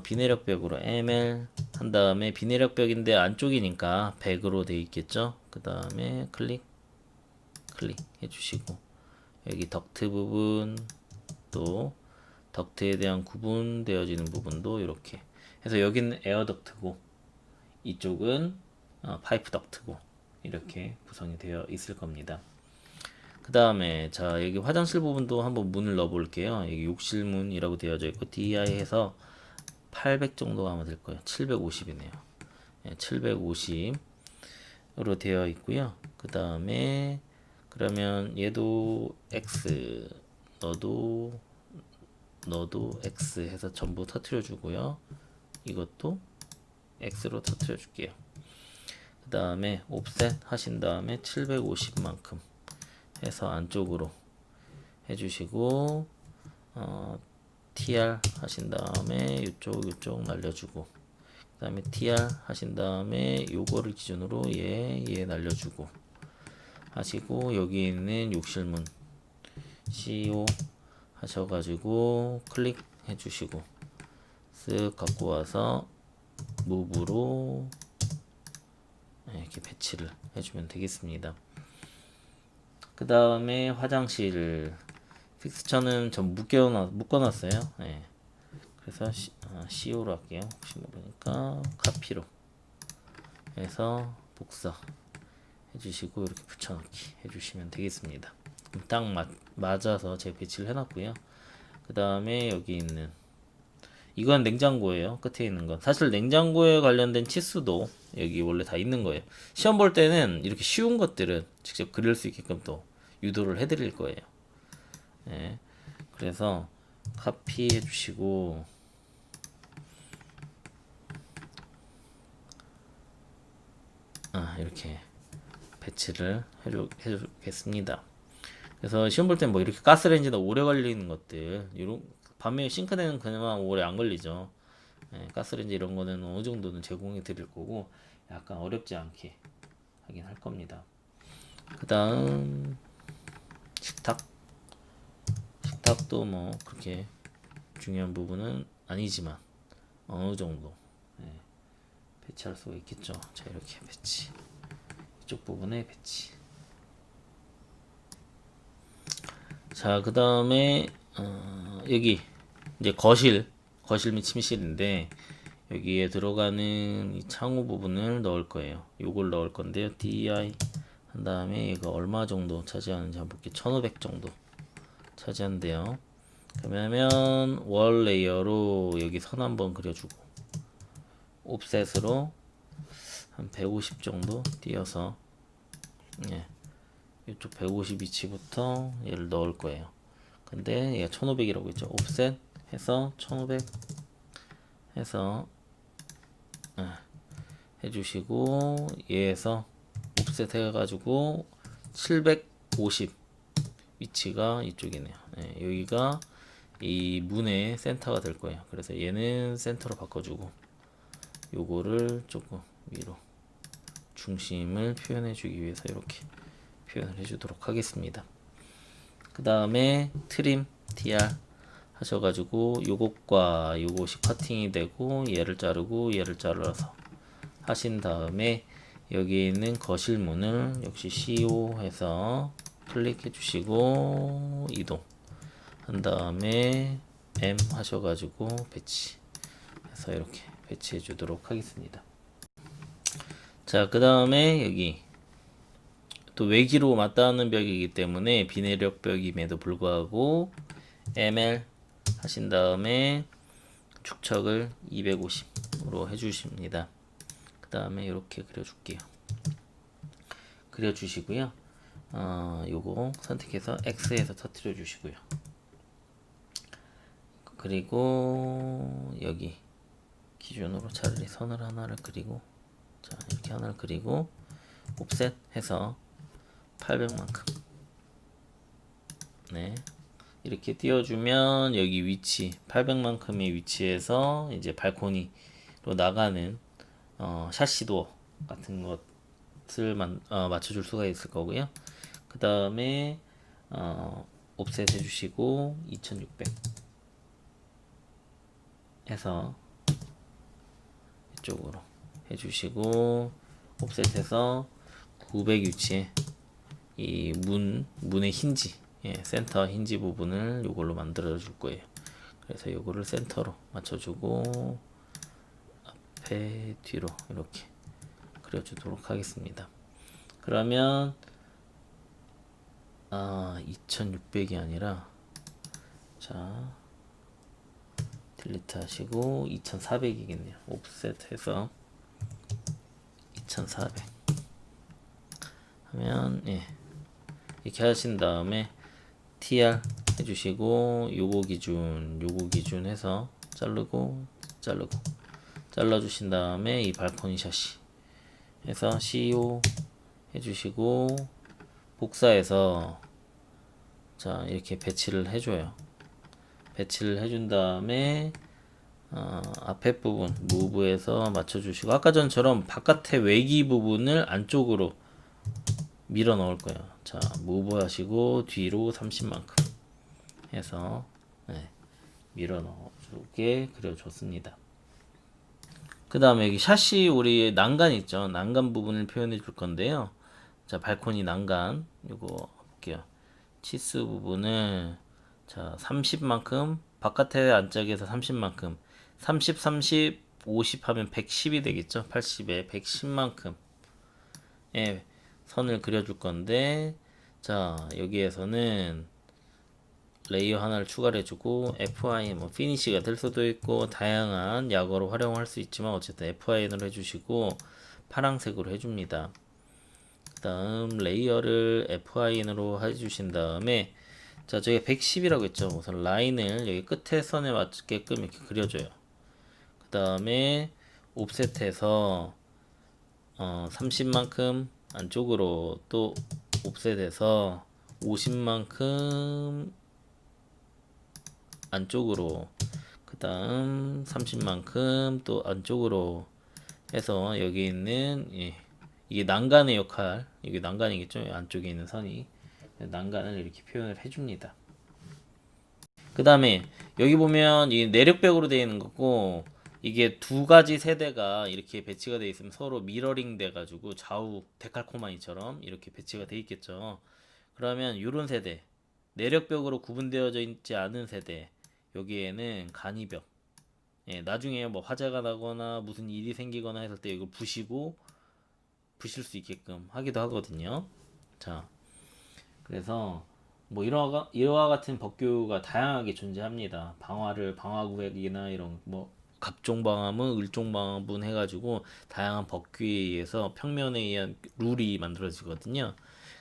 비내력벽으로 ML 한 다음에 비내력벽인데 안쪽이니까 100으로 돼 있겠죠. 그 다음에 클릭 해주시고 여기 덕트 부분 또 덕트에 대한 구분되어지는 부분도 이렇게 해서 여기는 에어 덕트고 이쪽은 파이프 덕트고 이렇게 구성이 되어 있을 겁니다. 그 다음에 자 여기 화장실 부분도 한번 문을 넣어 볼게요. 여기 욕실문이라고 되어져 있고 DI 해서 800 정도가 아마 될 거예요. 750이네요. 750으로 되어 있고요. 그 다음에 그러면 얘도 X 너도 너도 X 해서 전부 터트려 주고요. 이것도 X로 터트려 줄게요. 그 다음에 옵셋 하신 다음에 750만큼 해서 안쪽으로 해주시고 TR 하신 다음에 이쪽 날려주고 그 다음에 TR 하신 다음에 요거를 기준으로 얘 날려주고 하시고 여기 있는 욕실문 CO 하셔가지고 클릭해 주시고 쓱 갖고 와서 무브로 이렇게 배치를 해주면 되겠습니다. 그 다음에 화장실 픽스처는 전 묶어놨어요. 네. 그래서 CO로 할게요. 혹시 모르니까 카피로 해서 복사 해주시고 이렇게 붙여넣기 해주시면 되겠습니다. 딱 맞아서 제가 배치를 해놨고요. 그 다음에 여기 있는 이건 냉장고예요. 끝에 있는 건 사실 냉장고에 관련된 치수도 여기 원래 다 있는 거예요. 시험 볼 때는 이렇게 쉬운 것들은 직접 그릴 수 있게끔 또 유도를 해드릴 거예요. 네. 그래서 카피해 주시고 이렇게 배치를 해주겠습니다. 그래서 시험 볼 땐 뭐 이렇게 가스레인지나 오래 걸리는 것들 이런 밤에 싱크대는 그나마 오래 안 걸리죠. 네, 가스레인지 이런 거는 어느 정도는 제공해 드릴 거고 약간 어렵지 않게 하긴 할 겁니다. 그 다음 식탁도 뭐 그렇게 중요한 부분은 아니지만 어느 정도 배치할 수가 있겠죠. 자 이렇게 배치 이쪽 부분에 배치. 자 그 다음에 여기 이제 거실 및 침실인데 여기에 들어가는 이 창호 부분을 넣을 거예요. 요걸 넣을 건데요. DI 한 다음에 이거 얼마 정도 차지하는지 한번 볼게요. 1500 정도 차지한대요. 그러면 월 레이어로 여기 선 한번 그려주고 옵셋으로 한 150 정도 띄어서 이쪽 150 위치부터 얘를 넣을 거예요. 근데 얘가 1500이라고 했죠. 옵셋 해서 1500 해서 해주시고 얘에서 옵셋 해가지고 750 위치가 이쪽이네요. 여기가 이 문의 센터가 될 거예요. 그래서 얘는 센터로 바꿔주고 요거를 조금 위로 중심을 표현해 주기 위해서 이렇게 표현을 해주도록 하겠습니다. 그 다음에 트림 TR 하셔가지고 요것과 요것이 커팅이 되고 얘를 자르고 얘를 잘라서 하신 다음에 여기 있는 거실문을 역시 CO 해서 클릭해 주시고 이동 한 다음에 M 하셔가지고 배치 해서 이렇게 배치해 주도록 하겠습니다. 자 그 다음에 여기 또 외기로 맞닿는 벽이기 때문에 비내력 벽임에도 불구하고 ML 하신 다음에 축척을 250으로 해주십니다. 그 다음에 이렇게 그려줄게요. 그려주시고요. 요거 선택해서 X에서 터트려 주시고요. 그리고 여기 기준으로 차라리 선을 하나를 그리고 자 이렇게 하나를 그리고 옵셋 해서 800만큼 네 이렇게 띄워주면 여기 위치 800만큼의 위치에서 이제 발코니로 나가는 샤시도어 같은 것을 맞춰줄 수가 있을 거고요. 그 다음에 옵셋 해주시고 2600 해서 이쪽으로 해주시고 옵셋해서 900 위치에 이 문의 힌지 센터 힌지 부분을 요걸로 만들어 줄 거예요. 그래서 요거를 센터로 맞춰주고 앞에 뒤로 이렇게 그려주도록 하겠습니다. 그러면 2600이 아니라 자 딜리트 하시고 2400이겠네요. 옵셋 해서 2400 하면 이렇게 하신 다음에 TR 해주시고 요거 기준 해서 자르고 잘라주신 다음에 이 발코니 샤시 해서 CO 해주시고 복사해서 자 이렇게 배치를 해줘요. 배치를 해준 다음에 앞에 부분 무브해서 맞춰주시고 아까 전처럼 바깥의 외기 부분을 안쪽으로 밀어 넣을 거예요. 자 무브 하시고 뒤로 30만큼 해서 네, 밀어 넣어주게 그려줬습니다. 그 다음에 여기 샤시 우리 난간 있죠. 난간 부분을 표현해 줄 건데요. 자 발코니 난간 이거 볼게요. 치수 부분을 자 30만큼 바깥의 안짝에서 30만큼 30 50 하면 110이 되겠죠. 80에 110만큼 예, 선을 그려줄 건데 자 여기에서는 레이어 하나를 추가를 해주고 FI 뭐 피니시가 될 수도 있고 다양한 약어로 활용할 수 있지만 어쨌든 FIN으로 해주시고 파랑색으로 해줍니다. 그 다음 레이어를 FIN으로 해주신 다음에 자 저기 110이라고 했죠. 우선 라인을 여기 끝에 선에 맞게끔 이렇게 그려줘요. 그 다음에 옵셋해서 30만큼 안쪽으로 또 옵셋해서 50만큼 안쪽으로 그 다음 30만큼 또 안쪽으로 해서 여기 있는 이게 난간의 역할 이게 난간이겠죠. 안쪽에 있는 선이 난간을 이렇게 표현을 해줍니다. 그 다음에 여기 보면 이 내력벽으로 되어 있는 거고 이게 두 가지 세대가 이렇게 배치가 되어 있으면 서로 미러링 돼 가지고 좌우 데칼코마니처럼 이렇게 배치가 되어 있겠죠. 그러면 이런 세대 내력벽으로 구분되어져 있지 않은 세대 여기에는 간이벽 나중에 뭐 화재가 나거나 무슨 일이 생기거나 했을 때 이걸 부실 수 있게끔 하기도 하거든요. 자 그래서 뭐 이와 같은 법규가 다양하게 존재합니다. 방화구획이나 이런 뭐 갑종방화문, 을종방화문 해가지고 다양한 법규에 의해서 평면에 의한 룰이 만들어지거든요.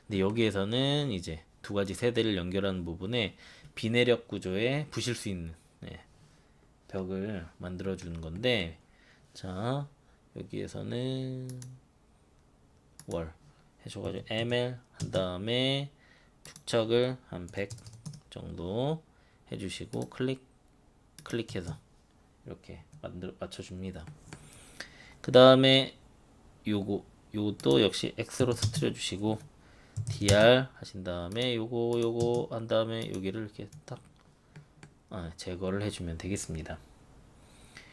근데 여기에서는 이제 두 가지 세대를 연결하는 부분에 비내력 구조에 부실 수 있는 벽을 만들어 주는 건데 자 여기에서는 월 해줘가지고 ml 한 다음에 축척을 한 100 정도 해주시고 클릭해서 이렇게 맞춰줍니다. 그 다음에 요것도 역시 X로 스트려 주시고 DR 하신 다음에 요거 한 다음에 여기를 이렇게 딱 제거를 해주면 되겠습니다.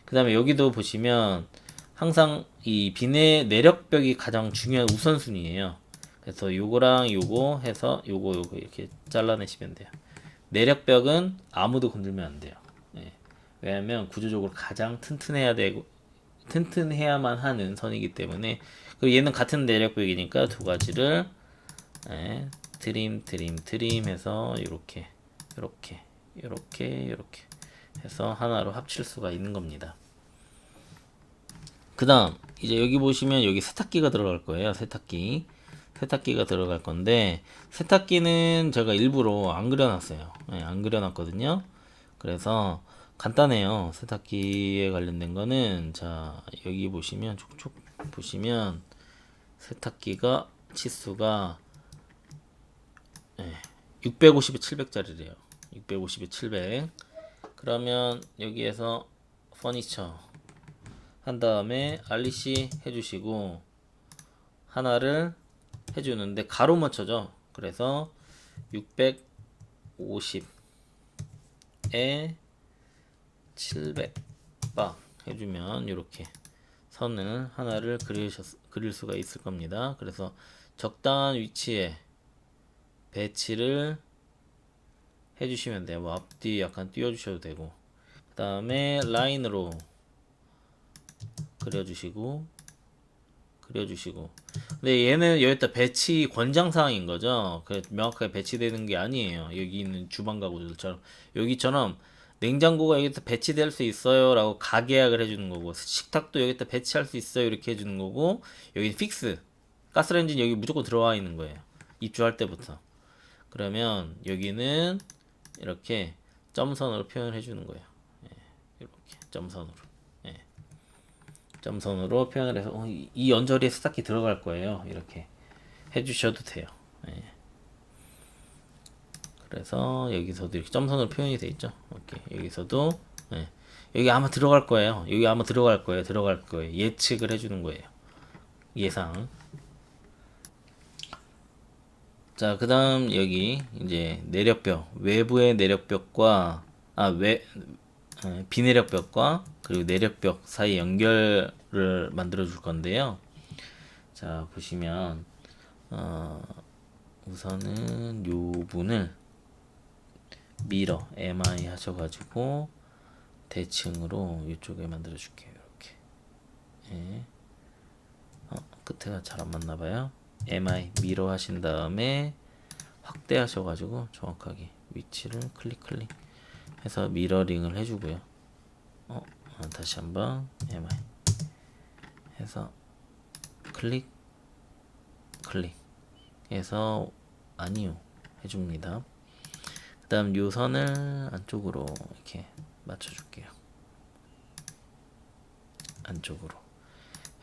그 다음에 여기도 보시면 항상 이 비내 내력벽이 가장 중요한 우선순위예요. 그래서 요거랑 요거 해서 요거 이렇게 잘라내시면 돼요. 내력벽은 아무도 건들면 안 돼요. 왜냐하면 구조적으로 가장 튼튼해야만 하는 선이기 때문에 그리고 얘는 같은 내력벽이니까 두 가지를 트림 해서 이렇게 해서 하나로 합칠 수가 있는 겁니다. 그 다음 이제 여기 보시면 여기 세탁기가 들어갈 거예요. 세탁기가 들어갈 건데 세탁기는 제가 일부러 안 그려놨어요. 안 그려놨거든요. 그래서 간단해요. 세탁기에 관련된 거는 자 여기 보시면 촉촉 보시면 세탁기가 치수가 650에 700짜리래요. 650에 700. 그러면 여기에서 퍼니처 한 다음에 알리시 해주시고 하나를 해주는데 가로 맞춰죠. 그래서 650에 700박 해주면 이렇게 선을 하나를 그릴 수가 있을 겁니다. 그래서 적당한 위치에 배치를 해주시면 돼요. 뭐 앞뒤 약간 띄워주셔도 되고 그 다음에 라인으로 그려주시고 근데 얘는 여기다 배치 권장사항인 거죠. 명확하게 배치되는 게 아니에요. 여기 있는 주방 가구들처럼 여기처럼 냉장고가 여기다 배치될 수 있어요 라고 가계약을 해주는 거고 식탁도 여기다 배치할 수 있어요 이렇게 해주는 거고 여기 픽스 가스레인지는 여기 무조건 들어와 있는 거예요. 입주할 때부터. 그러면 여기는 이렇게 점선으로 표현을 해주는 거예요. 예, 이렇게 점선으로. 예, 점선으로 표현을 해서 이 연저리에 세탁기 들어갈 거예요. 이렇게 해주셔도 돼요. 예. 그래서 여기서도 이렇게 점선으로 표현이 돼 있죠. 이렇게 여기서도 예. 여기 아마 들어갈 거예요. 여기 아마 들어갈 거예요. 들어갈 거예요. 예측을 해주는 거예요. 예상. 자, 그 다음 여기 이제 내력벽, 외부의 내력벽과 비내력벽과 그리고 내력벽 사이 연결을 만들어 줄 건데요. 자, 보시면 우선은 요 분을 미러 mi 하셔가지고 대칭으로 이쪽에 만들어 줄게요. 이렇게. 예. 끝에가 잘 안 맞나봐요. mi 미러 하신 다음에 확대하셔가지고 정확하게 위치를 클릭 해서 미러링을 해주고요. 다시 한번 mi 해서 클릭 해서 아니요 해줍니다. 그 다음 요 선을 안쪽으로 이렇게 맞춰줄게요. 안쪽으로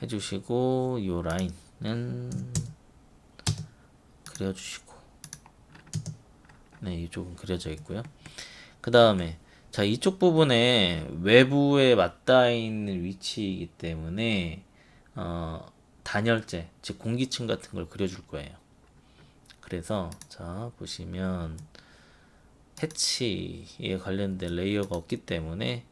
해주시고 요 라인은 그려주시고 네 이쪽은 그려져 있고요. 그 다음에 자 이쪽 부분에 외부에 맞닿아 있는 위치이기 때문에 단열재 즉 공기층 같은 걸 그려줄 거예요. 그래서 자 보시면 해치에 관련된 레이어가 없기 때문에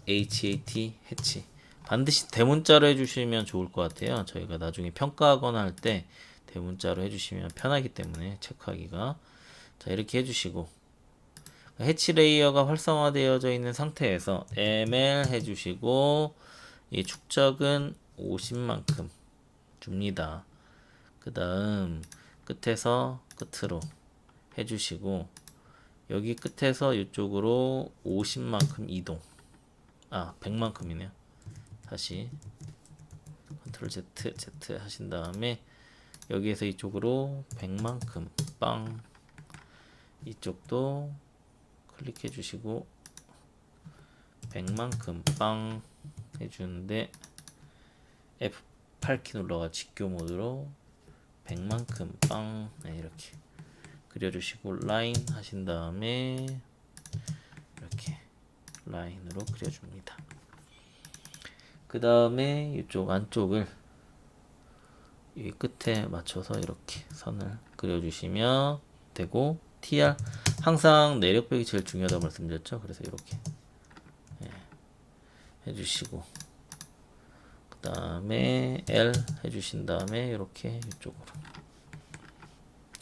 HAT 해치 반드시 대문자로 해주시면 좋을 것 같아요. 저희가 나중에 평가하거나 할 때 대문자로 해주시면 편하기 때문에 체크하기가 자 이렇게 해주시고 해치 레이어가 활성화되어져 있는 상태에서 ML 해주시고 이 축적은 50만큼 줍니다. 그 다음 끝에서 끝으로 해주시고 여기 끝에서 이쪽으로 50만큼 이동 100만큼이네요. 다시 컨트롤 Z 하신 다음에 여기에서 이쪽으로 100만큼 빵 이쪽도 클릭해 주시고 100만큼 빵 해주는데 F8키 눌러가 직교 모드로 100만큼 빵 이렇게 그려주시고 라인 하신 다음에 이렇게 라인으로 그려줍니다. 그 다음에 이쪽 안쪽을 이 끝에 맞춰서 이렇게 선을 그려주시면 되고 TR 항상 내력벽이 제일 중요하다고 말씀드렸죠. 그래서 이렇게 해주시고 그 다음에 L 해주신 다음에 이렇게 이쪽으로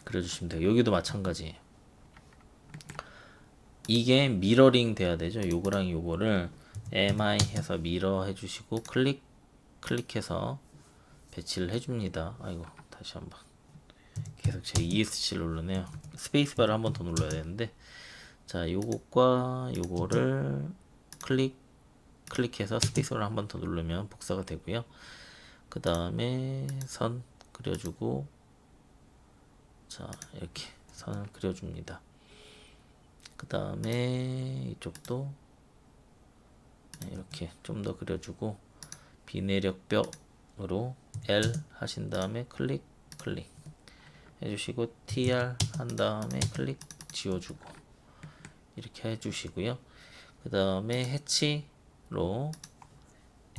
그려주시면 돼요. 여기도 마찬가지예요. 이게 미러링 돼야 되죠. 요거랑 요거를 mi 해서 미러 해주시고 클릭해서 배치를 해줍니다. 아이고 다시 한번 계속 제 ESC를 누르네요. 스페이스바를 한 번 더 눌러야 되는데 자 요것과 요거를 클릭해서 스페이스바를 한 번 더 누르면 복사가 되고요. 그 다음에 선 그려주고 자 이렇게 선을 그려줍니다. 그 다음에 이쪽도 이렇게 좀 더 그려주고 비내력벽으로 L 하신 다음에 클릭 해주시고 TR 한 다음에 클릭 지워주고 이렇게 해주시고요. 그 다음에 해치로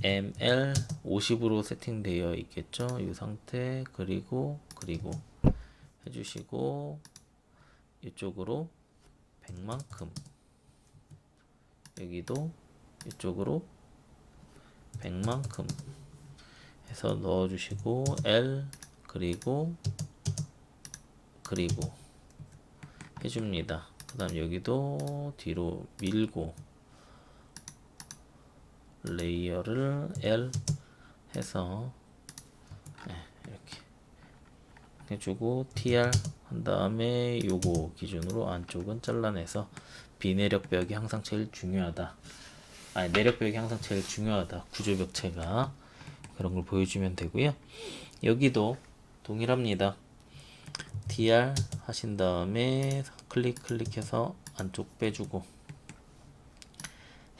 ML 50으로 세팅되어 있겠죠. 이 상태 그리고 해주시고 이쪽으로 100만큼 여기도 이쪽으로 100만큼 해서 넣어주시고 L 그리고 해줍니다. 그 다음 여기도 뒤로 밀고 레이어를 L 해서 이렇게 해주고 TR 한 다음에 요거 기준으로 안쪽은 잘라내서 비내력벽이 항상 제일 중요하다. 내력벽이 항상 제일 중요하다. 구조벽체가 그런 걸 보여주면 되고요. 여기도 동일합니다. TR 하신 다음에 클릭해서 안쪽 빼주고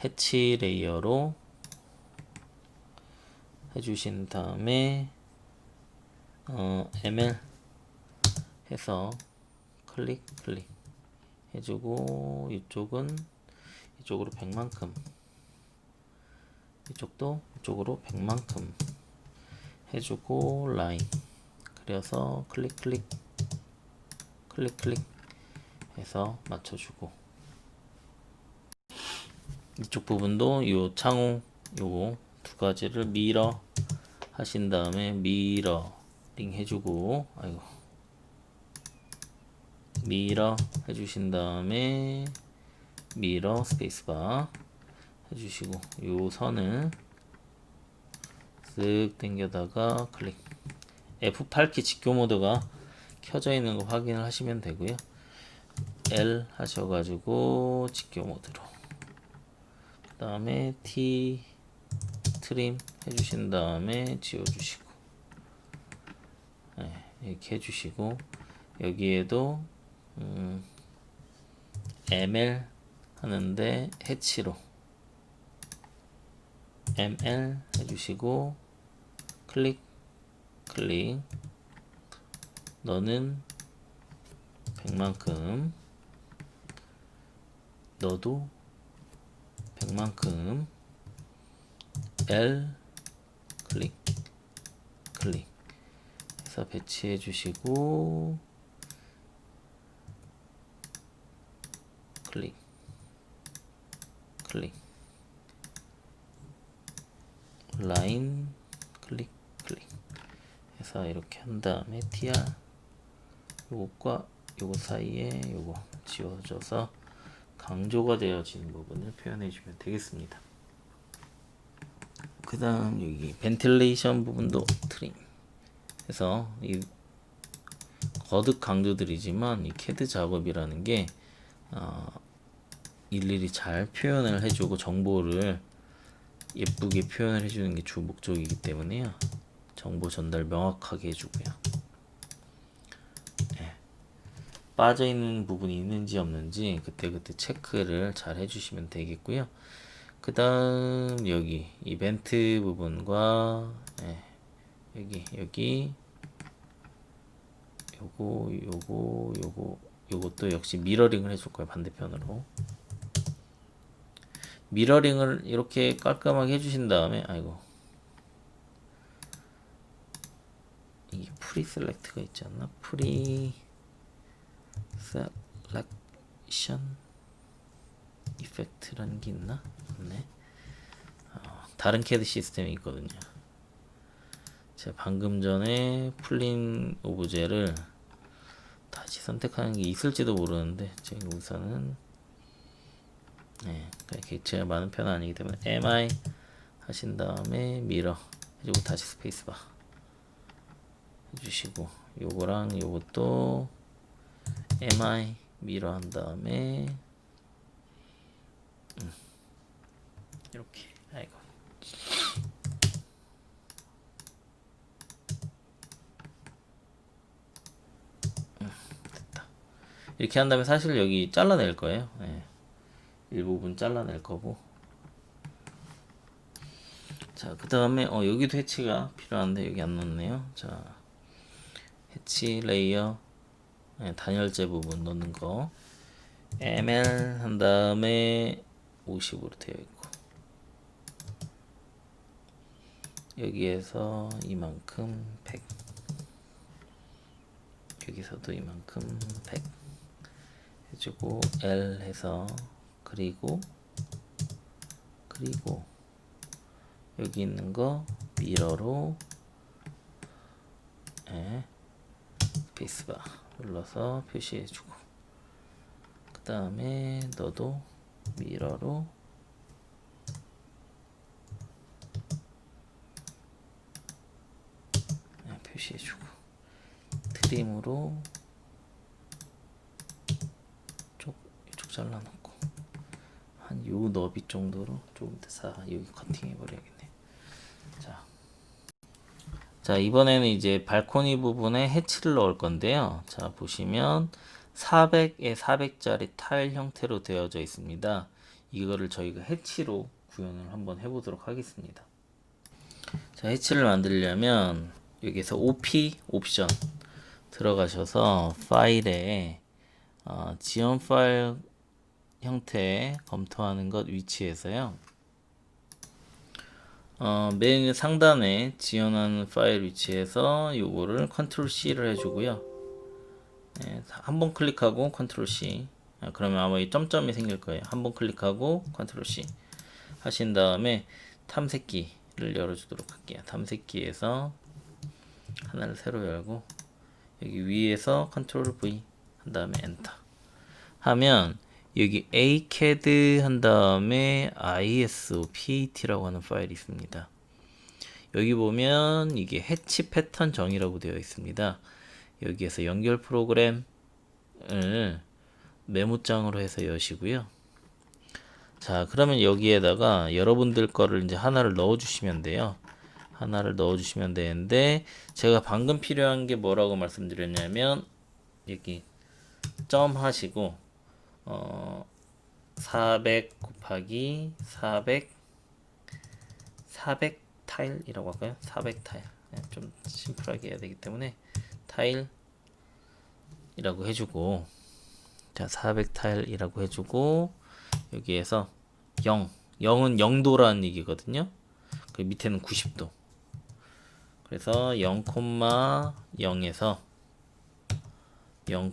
해치 레이어로 해주신 다음에 ML 해서 클릭 해주고 이쪽으로 100만큼, 이쪽도 이쪽으로 100만큼 해주고 라인 그려서 클릭 해서 맞춰주고, 이쪽 부분도 요 창호 요거 두 가지를 미러 하신 다음에 미러링 해주고, 미러 해주신 다음에 미러 스페이스바 해주시고, 요 선을 쓱 당겨다가 클릭. F8키 직교 모드가 켜져 있는 거 확인을 하시면 되고요. L 하셔가지고 직교 모드로, 그 다음에 T 트림 해주신 다음에 지워주시고, 네, 이렇게 해주시고, 여기에도 ML 하는데 해치로 ML 해주시고 클릭 너는 100만큼, 너도 100만큼, L 클릭 해서 배치해 주시고 클릭 라인 클릭 해서 이렇게 한 다음에 tr 요것과 요거 사이에 요거 지워져서 강조가 되어진 부분을 표현해 주면 되겠습니다. 그 다음 여기 벤틸레이션 부분도 트림 해서, 이 거듭 강조드리지만 이 캐드 작업이라는 게 일일이 잘 표현을 해주고 정보를 예쁘게 표현을 해주는 게 주 목적이기 때문에요. 정보 전달 명확하게 해주고요. 네. 빠져있는 부분이 있는지 없는지 그때그때 체크를 잘 해주시면 되겠고요. 그 다음 여기 이벤트 부분과 여기 요것도 역시 미러링을 해줄 거예요. 반대편으로 미러링을 이렇게 깔끔하게 해주신 다음에, 이 프리 셀렉트가 있지 않나? 프리 셀렉션 이펙트라는 게 있나? 없네. 다른 캐드 시스템이 있거든요. 제가 방금 전에 풀린 오브제를 다시 선택하는 게 있을지도 모르는데, 제가 우선은 객체가 많은 편은 아니기 때문에 mi 하신 다음에 미러 해주고 다시 스페이스바 해주시고, 요거랑 요것도 mi 미러 한 다음에 이렇게 됐다. 이렇게 한 다음에 사실 여기 잘라낼 거예요. 일부분 잘라낼 거고, 자 그 다음에 여기도 해치가 필요한데 여기 안 넣었네요. 자 해치 레이어 단열재 부분 넣는 거 ml 한 다음에 50으로 되어 있고, 여기에서 이만큼 100, 여기서도 이만큼 100 해주고 L 해서 그리고 여기 있는 거 미러로 스페이스바 눌러서 표시해주고, 그 다음에 너도 미러로 표시해주고, 트림으로 이쪽 잘라놓고 한 요 너비 정도로 조금 더 여기 커팅해 버려야겠네. 자 자, 이번에는 이제 발코니 부분에 해치를 넣을 건데요. 자, 보시면 400에 400짜리 타일 형태로 되어져 있습니다. 이거를 저희가 해치로 구현을 한번 해보도록 하겠습니다. 자, 해치를 만들려면 여기서 OP 옵션 들어가셔서 파일에 지원 파일 형태 검토하는 것 위치에서요. 맨 상단에 지원하는 파일 위치에서 요거를 컨트롤 C를 해주고요. 네, 한번 클릭하고 컨트롤 C. 그러면 아마 이 점점이 생길 거예요. 한번 클릭하고 컨트롤 C 하신 다음에 탐색기를 열어주도록 할게요. 탐색기에서 하나를 새로 열고 여기 위에서 컨트롤 V 한 다음에 엔터 하면 여기 acad 한 다음에 isopat라고 하는 파일이 있습니다. 여기 보면 이게 해치 패턴 정의라고 되어 있습니다. 여기에서 연결 프로그램을 메모장으로 해서 여시고요. 자, 그러면 여기에다가 여러분들 거를 이제 하나를 넣어 주시면 돼요. 하나를 넣어 주시면 되는데 제가 방금 필요한 게 뭐라고 말씀드렸냐면 여기 점 하시고 400 곱하기 400 타일이라고 할까요? 400 타일. 좀 심플하게 해야 되기 때문에 타일이라고 해주고, 자, 400 타일이라고 해주고, 여기에서 0은 0도라는 얘기거든요. 그 밑에는 90도. 그래서 0,0에서 0,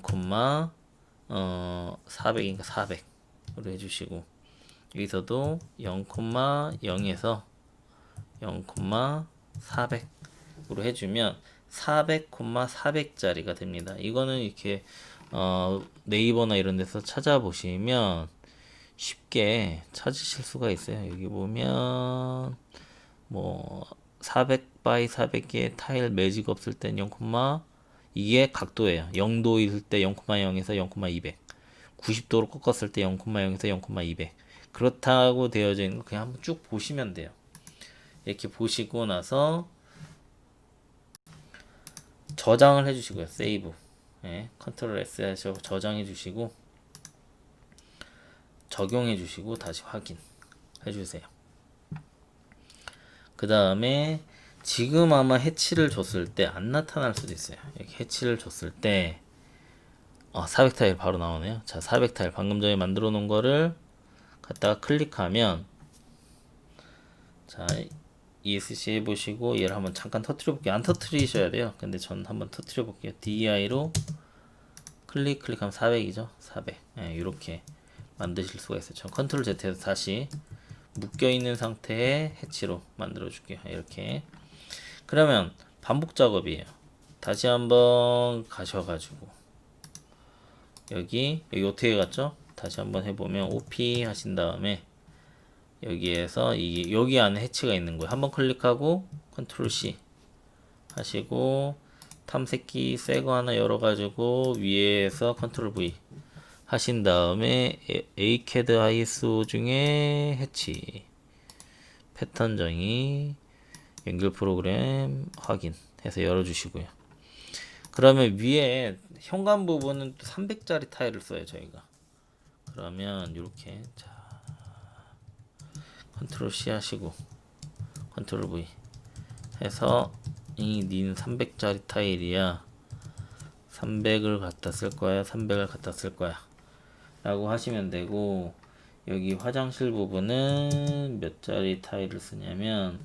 400인가 400으로 해주시고, 여기서도 0,0에서 0,400으로 해주면 400,400짜리가 됩니다. 이거는 이렇게 네이버나 이런 데서 찾아보시면 쉽게 찾으실 수가 있어요. 여기 보면 뭐 400 바이 400개의 타일 매직 없을 땐 0, 이게 각도예요. 0도 있을 때 0,0에서 0,200 90도로 꺾었을 때 0,0에서 0,200 그렇다고 되어져 있는 거 그냥 한번 쭉 보시면 돼요. 이렇게 보시고 나서 저장을 해주시고요. 세이브. 네, 컨트롤 S 하셔서 저장해 주시고 적용해 주시고 다시 확인해 주세요. 그 다음에 지금 아마 해치를 줬을 때 안 나타날 수도 있어요. 이렇게 해치를 줬을 때 400 타일 바로 나오네요. 자, 400 타일 방금 전에 만들어 놓은 거를 갖다가 클릭하면 자, ESC 해보시고 얘를 한번 잠깐 터트려 볼게요. 안 터트리셔야 돼요. 근데 전 한번 터트려 볼게요. DI로 클릭하면 400이죠. 400. 네, 이렇게 만드실 수가 있어요. 전 컨트롤 Z에서 다시 묶여 있는 상태의 해치로 만들어 줄게요. 이렇게. 그러면 반복 작업이에요. 다시 한번 가셔가지고 여기 어떻게 갔죠? 다시 한번 해보면 OP 하신 다음에 여기에서 여기 안에 해치가 있는 거예요. 한번 클릭하고 컨트롤 C 하시고 탐색기 새 거 하나 열어가지고 위에서 컨트롤 V 하신 다음에 acad ISO 중에 해치 패턴 정의 연결 프로그램 확인해서 열어주시고요. 그러면 위에 현관 부분은 또 300짜리 타일을 써요 저희가. 그러면 이렇게 자 컨트롤 C 하시고 컨트롤 V 해서 닌 300짜리 타일이야. 300을 갖다 쓸 거야. 300을 갖다 쓸 거야. 라고 하시면 되고 여기 화장실 부분은 몇 짜리 타일을 쓰냐면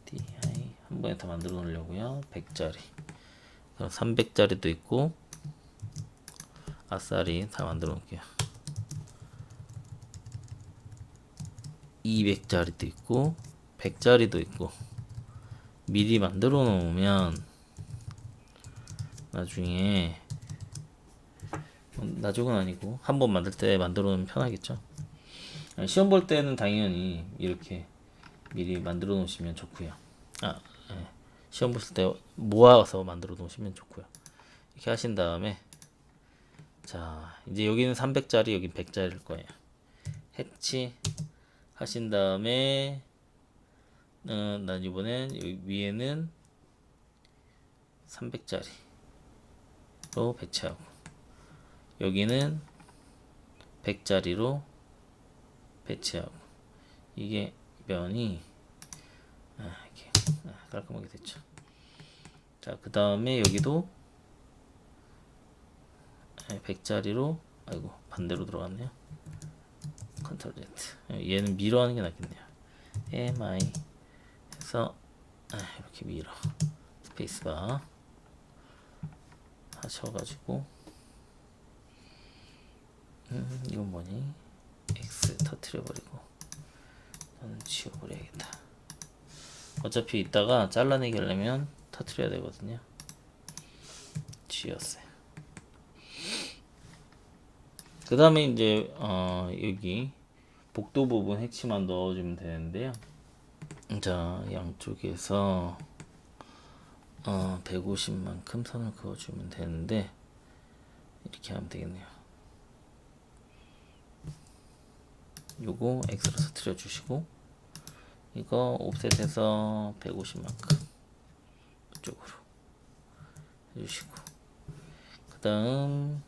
DI 한 번에 다 만들어 놓으려고요. 100짜리. 300짜리도 있고 아싸리 다 만들어 놓을게요. 200짜리도 있고 100짜리도 있고 미리 만들어 놓으면 나중에 나중은 아니고 한번 만들 때 만들어 놓으면 편하겠죠. 시험 볼 때는 당연히 이렇게 미리 만들어 놓으시면 좋고요. 네. 시험 보실 때 모아서 만들어 놓으시면 좋고요. 이렇게 하신 다음에 자 이제 여기는 300짜리 여긴 100짜리일 거예요. 해치 하신 다음에 난 이번엔 여기 위에는 300짜리로 배치하고, 여기는 100짜리로 배치하고, 이게 면이 이렇게 깔끔하게 됐죠. 자, 그 다음에 여기도 100짜리로, 아이고 반대로 들어갔네요. 컨트롤 Z. 얘는 미러 하는 게 낫겠네요. MI 해서 이렇게 미러 스페이스바 하셔가지고, 이건 뭐니? X 터트려버리고, 저는 지워버려야겠다. 어차피 이따가 잘라내기 하려면 터트려야 되거든요. 지웠어요. 그 다음에 이제 여기 복도 부분 핵심만 넣어주면 되는데요. 자, 양쪽에서 150만큼 선을 그어주면 되는데, 이렇게 하면 되겠네요. 요거 X로 터트려 주시고, 이거 옵셋해서 150만큼 이쪽으로 해주시고, 그 다음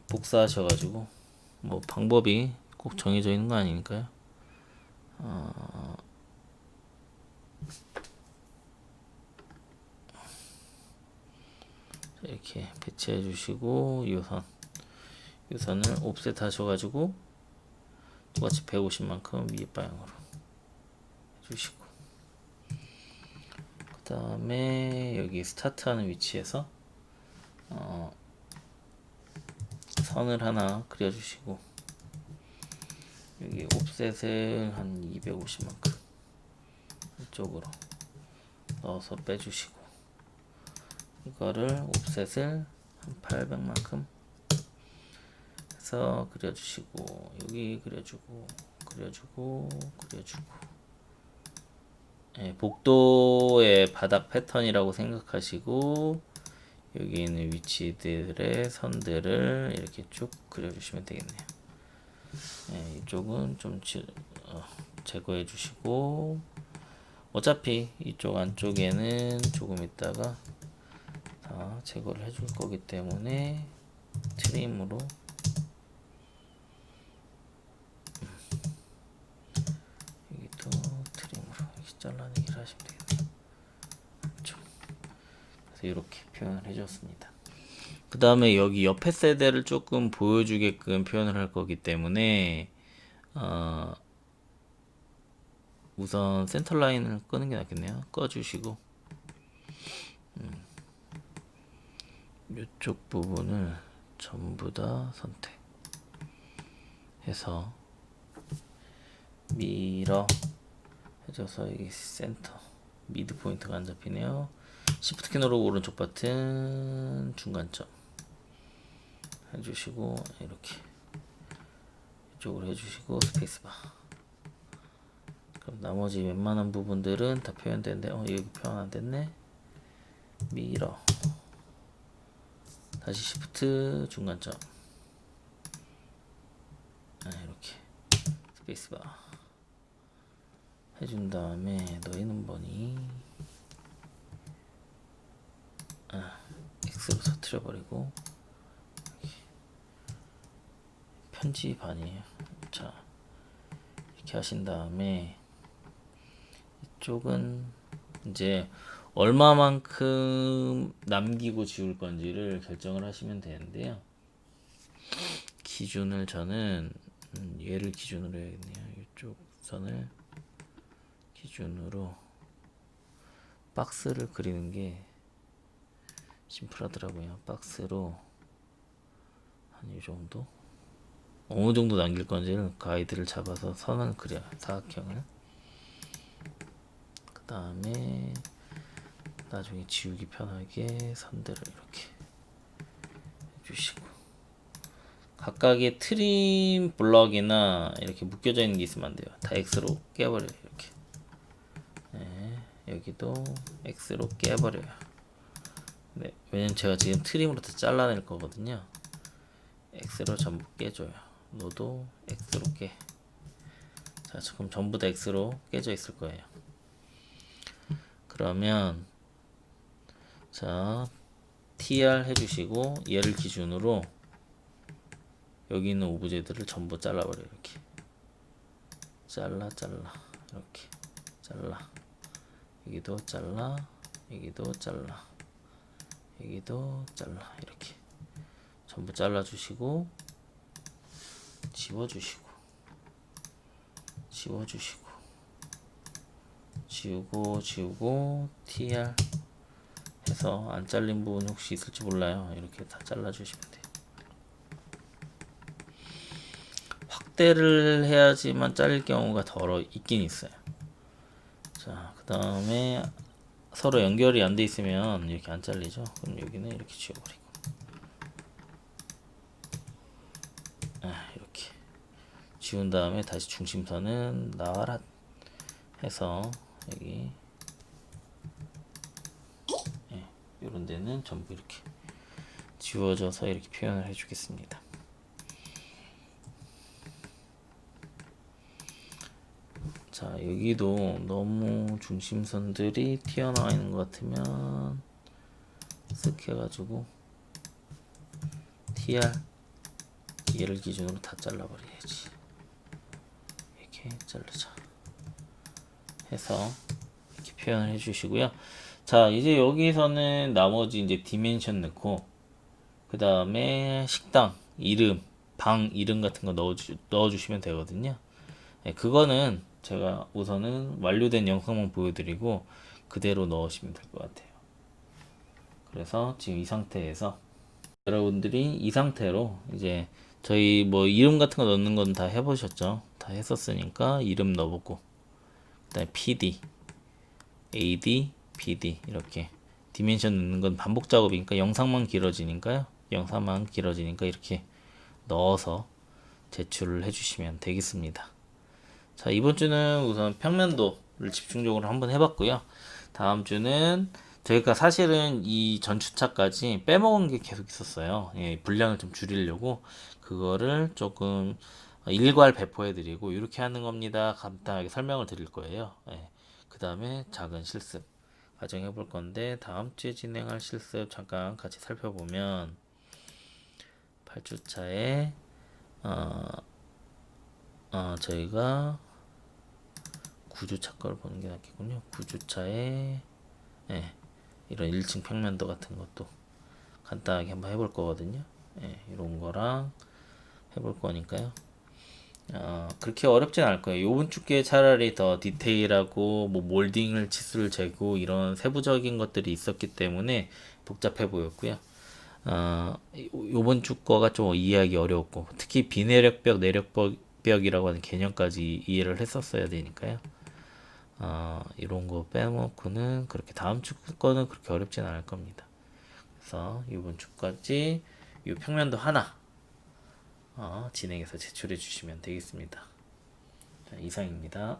복사하셔가지고, 뭐 방법이 꼭 정해져 있는 거 아니니까요. 이렇게 배치해 주시고, 이 선을 옵셋 하셔가지고 똑같이 150만큼 위에 방향으로 해주시고, 그 다음에 여기 스타트하는 위치에서 선을 하나 그려주시고, 여기 옵셋을 한 250만큼 이쪽으로 넣어서 빼주시고, 이거를 옵셋을 한 800만큼 해서 그려주시고, 여기 그려주고, 복도의 바닥 패턴이라고 생각하시고, 여기 있는 위치들의 선들을 이렇게 쭉 그려주시면 되겠네요. 이쪽은 좀 제거해 주시고, 어차피 이쪽 안쪽에는 조금 있다가 다 제거를 해줄 거기 때문에 트림으로 여기도 트림으로 이렇게 잘라내기를 하시면 되겠네요. 그래서 이렇게 표현을 해줬습니다. 그 다음에 여기 옆에 세대를 조금 보여주게끔 표현을 할 거기 때문에 우선 센터 라인을 끄는 게 낫겠네요. 꺼주시고, 이쪽 부분을 전부 다 선택해서 밀어 해줘서 여기 센터 미드 포인트가 안 잡히네요. 시프트 키 누르고 오른쪽 버튼 중간점 해주시고, 이렇게 이쪽으로 해주시고 스페이스바. 그럼 나머지 웬만한 부분들은 다 표현되는데, 여기 표현 안 됐네. 밀어 다시 시프트 중간점, 이렇게 스페이스바 해준 다음에 너희는 뭐니? X로 터트려 버리고, 편집 아니에요. 자, 이렇게 하신 다음에 이쪽은 이제 얼마만큼 남기고 지울 건지를 결정을 하시면 되는데요. 기준을 저는 얘를 기준으로 해야겠네요. 이쪽 선을 기준으로 박스를 그리는 게 심플하더라고요. 박스로 한 이 정도, 어느 정도 남길 건지는 가이드를 잡아서 선을 그려요. 사각형을. 그 다음에 나중에 지우기 편하게 선들을 이렇게 해주시고, 각각의 트림 블럭이나 이렇게 묶여져 있는 게 있으면 안 돼요. 다 X로 깨버려요. 이렇게. 여기도 X로 깨버려요. 네, 왜냐면 제가 지금 트림으로 다 잘라낼 거거든요. X로 전부 깨줘요. 너도 X로 깨. 자, 그럼 전부 다 X로 깨져 있을 거예요. 그러면 자, TR 해주시고 얘를 기준으로 여기 있는 오브제들을 전부 잘라버려. 이렇게 잘라 이렇게 잘라, 여기도 잘라, 여기도 잘라, 여기도 잘라. 이렇게 전부 잘라주시고 지워주시고 지우고 TR 해서 안 잘린 부분 혹시 있을지 몰라요. 이렇게 다 잘라주시면 돼요. 확대를 해야지만 잘릴 경우가 덜어 있긴 있어요. 자, 그 다음에 서로 연결이 안 돼 있으면 이렇게 안 잘리죠. 그럼 여기는 이렇게 지워버리고, 이렇게 지운 다음에 다시 중심선은 나와라 해서 여기 이런 데는 전부 이렇게 지워져서 이렇게 표현을 해주겠습니다. 자, 여기도 너무 중심선들이 튀어나와 있는 것 같으면 쓱 해가지고 TR 얘를 기준으로 다 잘라버려야지. 이렇게 자르자 해서 이렇게 표현을 해주시고요. 자, 이제 여기서는 나머지 이제 디멘션 넣고, 그 다음에 식당 이름, 방 이름 같은 거 넣어주시면 되거든요. 네, 그거는 제가 우선은 완료된 영상만 보여드리고 그대로 넣으시면 될 것 같아요. 그래서 지금 이 상태에서 여러분들이 이 상태로 이제 저희 뭐 이름 같은 거 넣는 건 다 해보셨죠? 다 했었으니까 이름 넣어보고, 그다음에 PD, AD, PD 이렇게 디멘션 넣는 건 반복 작업이니까 영상만 길어지니까요. 영상만 길어지니까 이렇게 넣어서 제출을 해주시면 되겠습니다. 자, 이번 주는 우선 평면도를 집중적으로 한번 해봤고요. 다음 주는 저희가 사실은 이 전주차까지 빼먹은 게 계속 있었어요. 예, 분량을 좀 줄이려고 그거를 조금 일괄 배포해드리고 이렇게 하는 겁니다. 간단하게 설명을 드릴 거예요. 예, 그 다음에 작은 실습 과정 해볼 건데, 다음 주에 진행할 실습 잠깐 같이 살펴보면 8주차에 저희가 9주차 걸 보는 게 낫겠군요. 9주차에 이런 1층 평면도 같은 것도 간단하게 한번 해볼 거거든요. 이런 거랑 해볼 거니까요. 그렇게 어렵진 않을 거예요. 요번 주께 차라리 더 디테일하고 뭐 몰딩을 치수를 재고 이런 세부적인 것들이 있었기 때문에 복잡해 보였고요. 요번 주 거가 좀 이해하기 어려웠고, 특히 비내력벽, 내력벽이라고 하는 개념까지 이해를 했었어야 되니까요. 이런 거 빼놓고는 그렇게 다음 주 거는 그렇게 어렵진 않을 겁니다. 그래서 이번 주까지 이 평면도 하나 진행해서 제출해 주시면 되겠습니다. 자, 이상입니다.